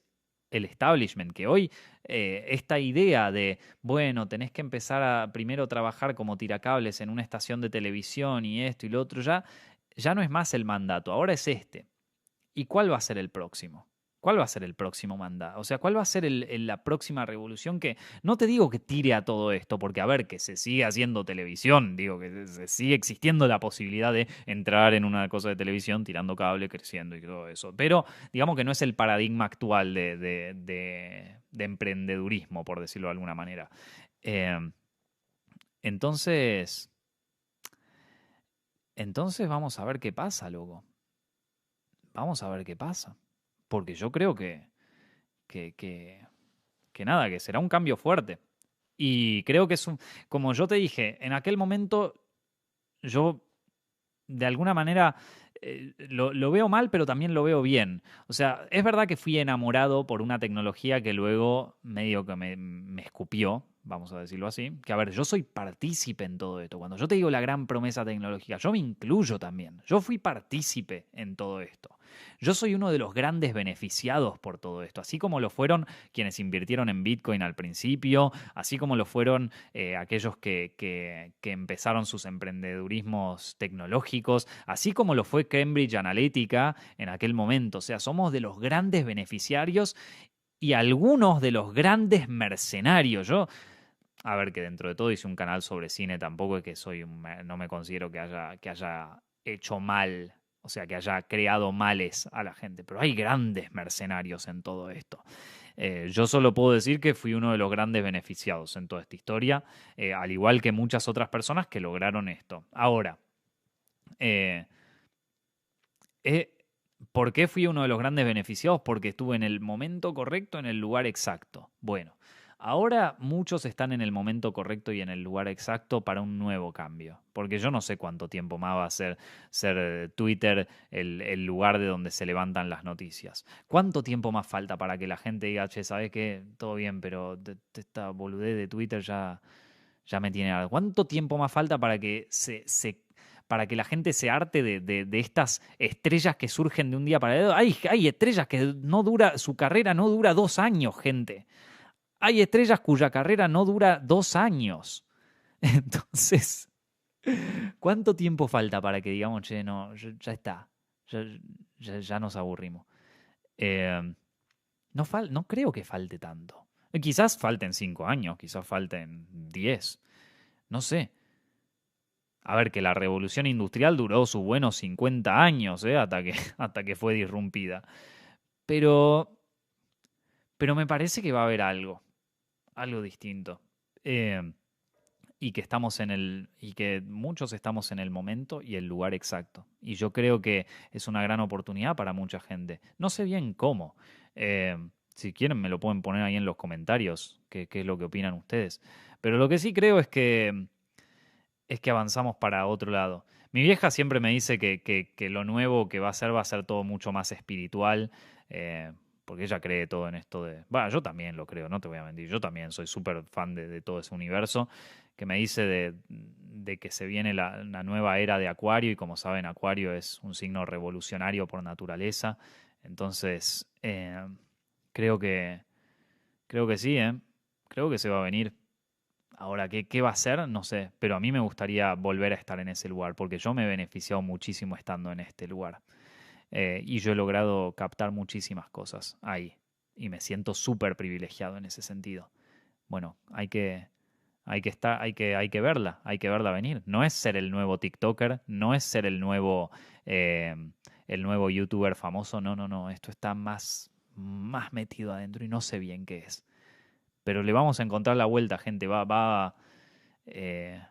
el establishment, que hoy esta idea de, bueno, tenés que empezar a primero trabajar como tiracables en una estación de televisión y esto y lo otro, ya no es más el mandato, ahora es este. ¿Y cuál va a ser el próximo? ¿Cuál va a ser el próximo mandato? O sea, ¿cuál va a ser la próxima revolución que, no te digo que tire a todo esto, porque a ver, que se sigue haciendo televisión, digo que se sigue existiendo la posibilidad de entrar en una cosa de televisión tirando cable, creciendo y todo eso. Pero digamos que no es el paradigma actual de emprendedurismo, por decirlo de alguna manera. Eh, entonces, entonces vamos a ver qué pasa, loco. Vamos a ver qué pasa. Porque yo creo que, que, que nada, que será un cambio fuerte. Y creo que como yo te dije, en aquel momento yo de alguna manera lo veo mal, pero también lo veo bien. O sea, es verdad que fui enamorado por una tecnología que luego medio que me escupió, vamos a decirlo así. Que a ver, yo soy partícipe en todo esto. Cuando yo te digo la gran promesa tecnológica, yo me incluyo también. Yo fui partícipe en todo esto. Yo soy uno de los grandes beneficiados por todo esto, así como lo fueron quienes invirtieron en Bitcoin al principio, así como lo fueron aquellos que empezaron sus emprendedurismos tecnológicos, así como lo fue Cambridge Analytica en aquel momento. O sea, somos de los grandes beneficiarios y algunos de los grandes mercenarios. A ver, que dentro de todo hice un canal sobre cine, tampoco es que no me considero que haya hecho mal, o sea, que haya creado males a la gente, pero hay grandes mercenarios en todo esto. Yo solo puedo decir que fui uno de los grandes beneficiados en toda esta historia, al igual que muchas otras personas que lograron esto. Ahora, eh, eh, ¿por qué fui uno de los grandes beneficiados? Porque estuve en el momento correcto, en el lugar exacto. Bueno, ahora muchos están en el momento correcto y en el lugar exacto para un nuevo cambio. Porque yo no sé cuánto tiempo más va a ser Twitter el lugar de donde se levantan las noticias. ¿Cuánto tiempo más falta para que la gente diga, che, ¿sabes qué? Todo bien, pero esta boludez de Twitter ya me tiene algo. ¿Cuánto tiempo más falta para que para que la gente se harte de estas estrellas que surgen de un día para el otro? Hay estrellas que su carrera no dura 2 años, gente. Hay estrellas cuya carrera no dura 2 años. Entonces, ¿cuánto tiempo falta para que digamos, che, no, ya está, ya nos aburrimos? No creo que falte tanto. Quizás falten 5 años, quizás falten 10. No sé. A ver, que la revolución industrial duró sus buenos 50 años, hasta que fue disrumpida. Pero, pero me parece que va a haber algo distinto. Eh, y que muchos estamos en el momento y el lugar exacto. Y yo creo que es una gran oportunidad para mucha gente. No sé bien cómo. Si quieren me lo pueden poner ahí en los comentarios, qué es lo que opinan ustedes. Pero lo que sí creo es que avanzamos para otro lado. Mi vieja siempre me dice que lo nuevo que va a ser todo mucho más espiritual, porque ella cree todo en esto de... Bueno, yo también lo creo, no te voy a mentir, yo también soy súper fan de todo ese universo, que me dice de que se viene la nueva era de Acuario, y como saben, Acuario es un signo revolucionario por naturaleza, entonces creo que, creo que sí, ¿eh? Creo que se va a venir. Ahora, ¿qué va a ser? No sé, pero a mí me gustaría volver a estar en ese lugar, porque yo me he beneficiado muchísimo estando en este lugar. Y yo he logrado captar muchísimas cosas ahí. Y me siento súper privilegiado en ese sentido. Bueno, hay que estar, hay que verla venir. No es ser el nuevo TikToker, no es ser eh, el nuevo YouTuber famoso, no, no, no. Esto está más metido adentro y no sé bien qué es. Pero le vamos a encontrar la vuelta, gente. Eh,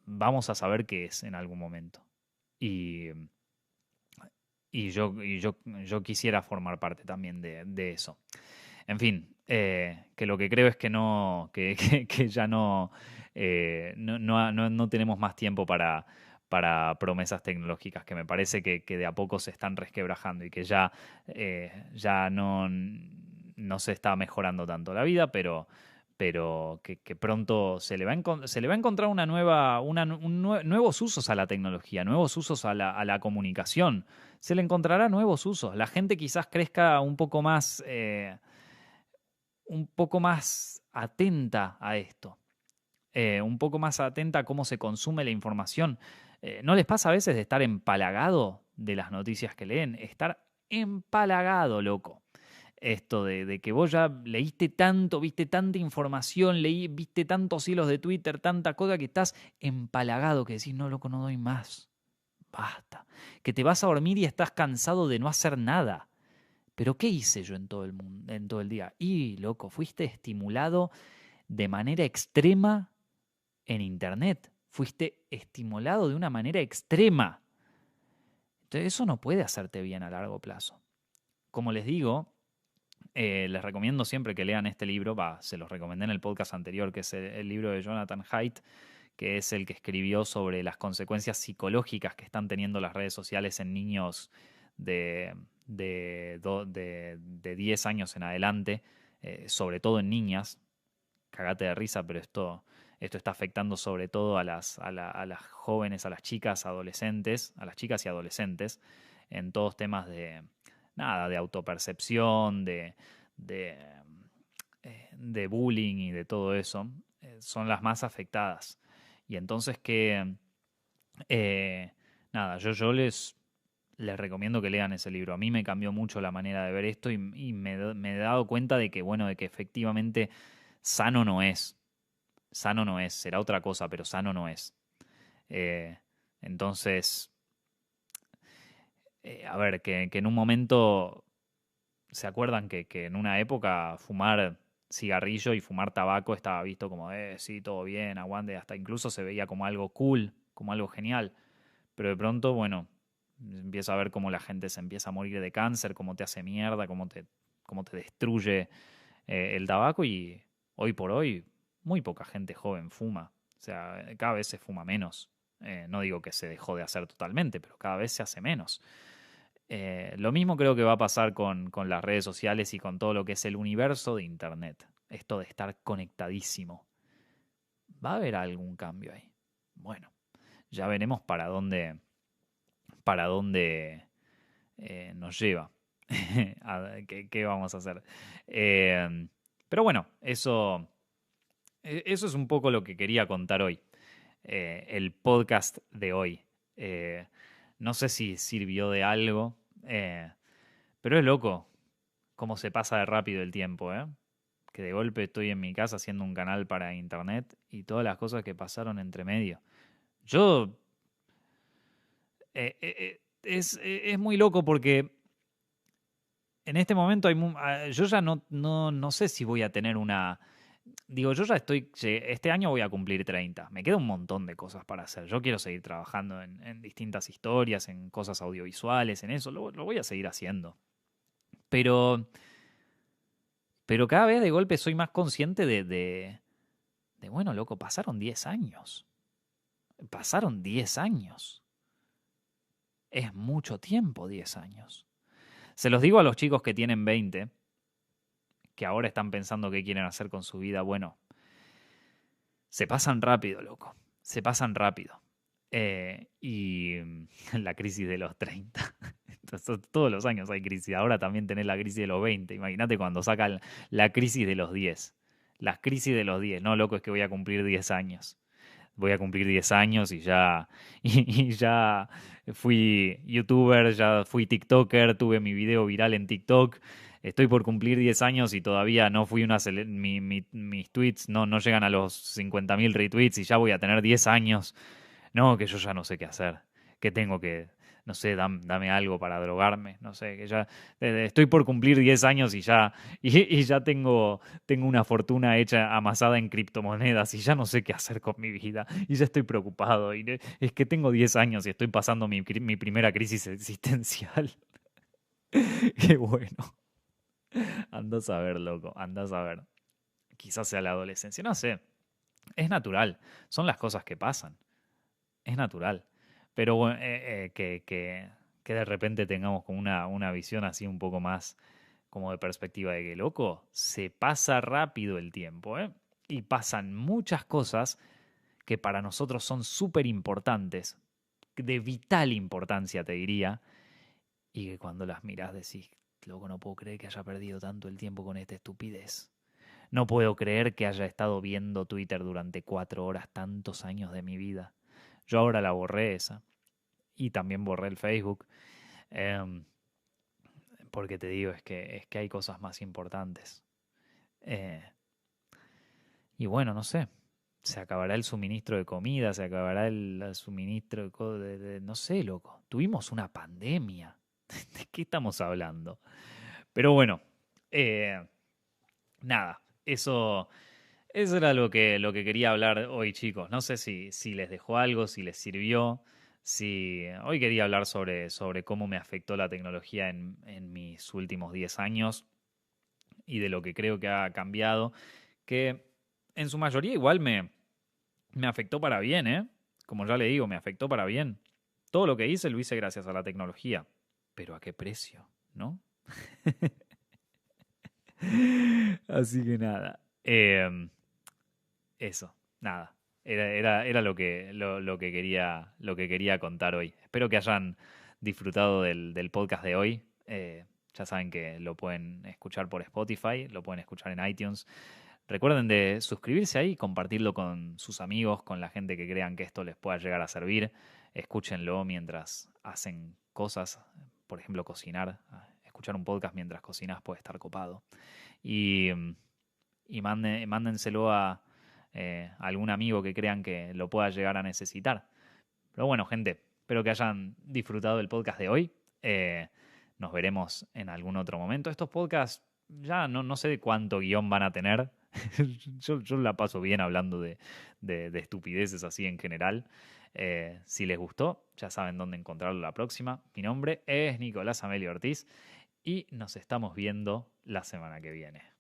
vamos a saber qué es en algún momento. Y, yo quisiera formar parte también de eso. En fin, que lo que creo es que no, que ya no tenemos más tiempo para promesas tecnológicas, que me parece que de a poco se están resquebrajando y que ya no se está mejorando tanto la vida, pero que pronto se le va a encontrar nuevos usos a la tecnología, nuevos usos a la comunicación. Se le encontrará nuevos usos. La gente quizás crezca un poco más atenta a esto, un poco más atenta a cómo se consume la información. ¿No les pasa a veces de estar empalagado de las noticias que leen? Estar empalagado, loco. Esto de que vos ya leíste tanto, viste tanta información, viste tantos hilos de Twitter, tanta cosa que estás empalagado, que decís, no, loco, no doy más. Basta. Que te vas a dormir y estás cansado de no hacer nada. Pero ¿qué hice yo en todo el mundo, en todo el día? Y, loco, fuiste estimulado de manera extrema en Internet. Fuiste estimulado de una manera extrema. Entonces eso no puede hacerte bien a largo plazo. Como les digo, les recomiendo siempre que lean este libro. Se los recomendé en el podcast anterior, que es el libro de Jonathan Haidt, que es el que escribió sobre las consecuencias psicológicas que están teniendo las redes sociales en niños de, de 10 años en adelante, sobre todo en niñas. Cagate de risa, pero esto está afectando sobre todo a las jóvenes, a las chicas, adolescentes, a las chicas y adolescentes, en todos temas nada, de autopercepción, de, de bullying y de todo eso. Son las más afectadas. Y entonces eh, nada, yo les recomiendo que lean ese libro. A mí me cambió mucho la manera de ver esto y me he dado cuenta de que, bueno, de que efectivamente sano no es. Sano no es, será otra cosa, pero sano no es. Eh, entonces, a ver, que en un momento, ¿se acuerdan que en una época fumar cigarrillo y fumar tabaco estaba visto como, sí, todo bien, aguante, hasta incluso se veía como algo cool, como algo genial? Pero de pronto, bueno, empieza a ver cómo la gente se empieza a morir de cáncer, cómo te hace mierda, cómo te destruye el tabaco, y hoy por hoy muy poca gente joven fuma. O sea, cada vez se fuma menos. No digo que se dejó de hacer totalmente, pero cada vez se hace menos. Lo mismo creo que va a pasar con las redes sociales y con todo lo que es el universo de Internet. Esto de estar conectadísimo. ¿Va a haber algún cambio ahí? Bueno, ya veremos para dónde nos lleva. ¿Qué vamos a hacer? Pero bueno, eso es un poco lo que quería contar hoy. El podcast de hoy. No sé si sirvió de algo, pero es loco cómo se pasa de rápido el tiempo, ¿eh? Que de golpe estoy en mi casa haciendo un canal para internet y todas las cosas que pasaron entre medio. Yo... es muy loco porque en este momento yo ya no sé si voy a tener una... Digo, yo ya este año voy a cumplir 30. Me queda un montón de cosas para hacer. Yo quiero seguir trabajando en distintas historias, en cosas audiovisuales, en eso. Lo voy a seguir haciendo. Pero, pero cada vez de golpe soy más consciente bueno, loco, pasaron 10 años. Pasaron 10 años. Es mucho tiempo, 10 años. Se los digo a los chicos que tienen 20, que ahora están pensando qué quieren hacer con su vida. Bueno, se pasan rápido, loco. Se pasan rápido. Y la crisis de los 30. Entonces, todos los años hay crisis. Ahora también tenés la crisis de los 20. Imagínate cuando sacan la crisis de los 10. Las crisis de los 10. No, loco, es que voy a cumplir 10 años. Voy a cumplir 10 años y ya, y ya fui youtuber, ya fui TikToker, tuve mi video viral en TikTok. Estoy por cumplir 10 años y todavía no fui mis tweets no llegan a los 50.000 retweets y ya voy a tener 10 años. No, que yo ya no sé qué hacer. Que tengo que, no sé, dame algo para drogarme. No sé, que ya estoy por cumplir 10 años y ya, y ya tengo una fortuna hecha, amasada en criptomonedas y ya no sé qué hacer con mi vida. Y ya estoy preocupado. Es que tengo 10 años y estoy pasando mi primera crisis existencial. Qué bueno. Andás a ver, loco, andás a ver. Quizás sea la adolescencia, no sé. Es natural. Son las cosas que pasan. Es natural. Pero bueno, que de repente tengamos como una visión así un poco más como de perspectiva de que, loco, se pasa rápido el tiempo, ¿eh? Y pasan muchas cosas que para nosotros son súper importantes, de vital importancia, te diría, y que cuando las mirás decís, loco, no puedo creer que haya perdido tanto el tiempo con esta estupidez. No puedo creer que haya estado viendo Twitter durante 4 horas tantos años de mi vida. Yo ahora la borré esa. Y también borré el Facebook. em, Porque te digo, es que hay cosas más importantes. Eh, y bueno, no sé. Se acabará el suministro de comida, se acabará el suministro no sé, loco. Tuvimos una pandemia. ¿De qué estamos hablando? Pero bueno, eh, nada. Eso era lo que quería hablar hoy, chicos. No sé si les dejó algo, si les sirvió. Hoy quería hablar sobre cómo me afectó la tecnología en mis últimos 10 años y de lo que creo que ha cambiado, que en su mayoría igual me afectó para bien, ¿eh? Como ya le digo, me afectó para bien. Todo lo que hice lo hice gracias a la tecnología. Pero ¿a qué precio? ¿No? Así que nada. Eso, nada. Era lo que quería contar hoy. Espero que hayan disfrutado del podcast de hoy. Ya saben que lo pueden escuchar por Spotify, lo pueden escuchar en iTunes. Recuerden de suscribirse ahí, compartirlo con sus amigos, con la gente que crean que esto les pueda llegar a servir. Escúchenlo mientras hacen cosas, por ejemplo, cocinar. Escuchar un podcast mientras cocinas puede estar copado. Y mándenselo a algún amigo que crean que lo pueda llegar a necesitar. Pero bueno, gente, espero que hayan disfrutado del podcast de hoy. Nos veremos en algún otro momento. Estos podcasts ya no sé de cuánto guión van a tener. Yo la paso bien hablando de estupideces así en general. Si les gustó, ya saben dónde encontrarlo la próxima. Mi nombre es Nicolás Amelio Ortiz y nos estamos viendo la semana que viene.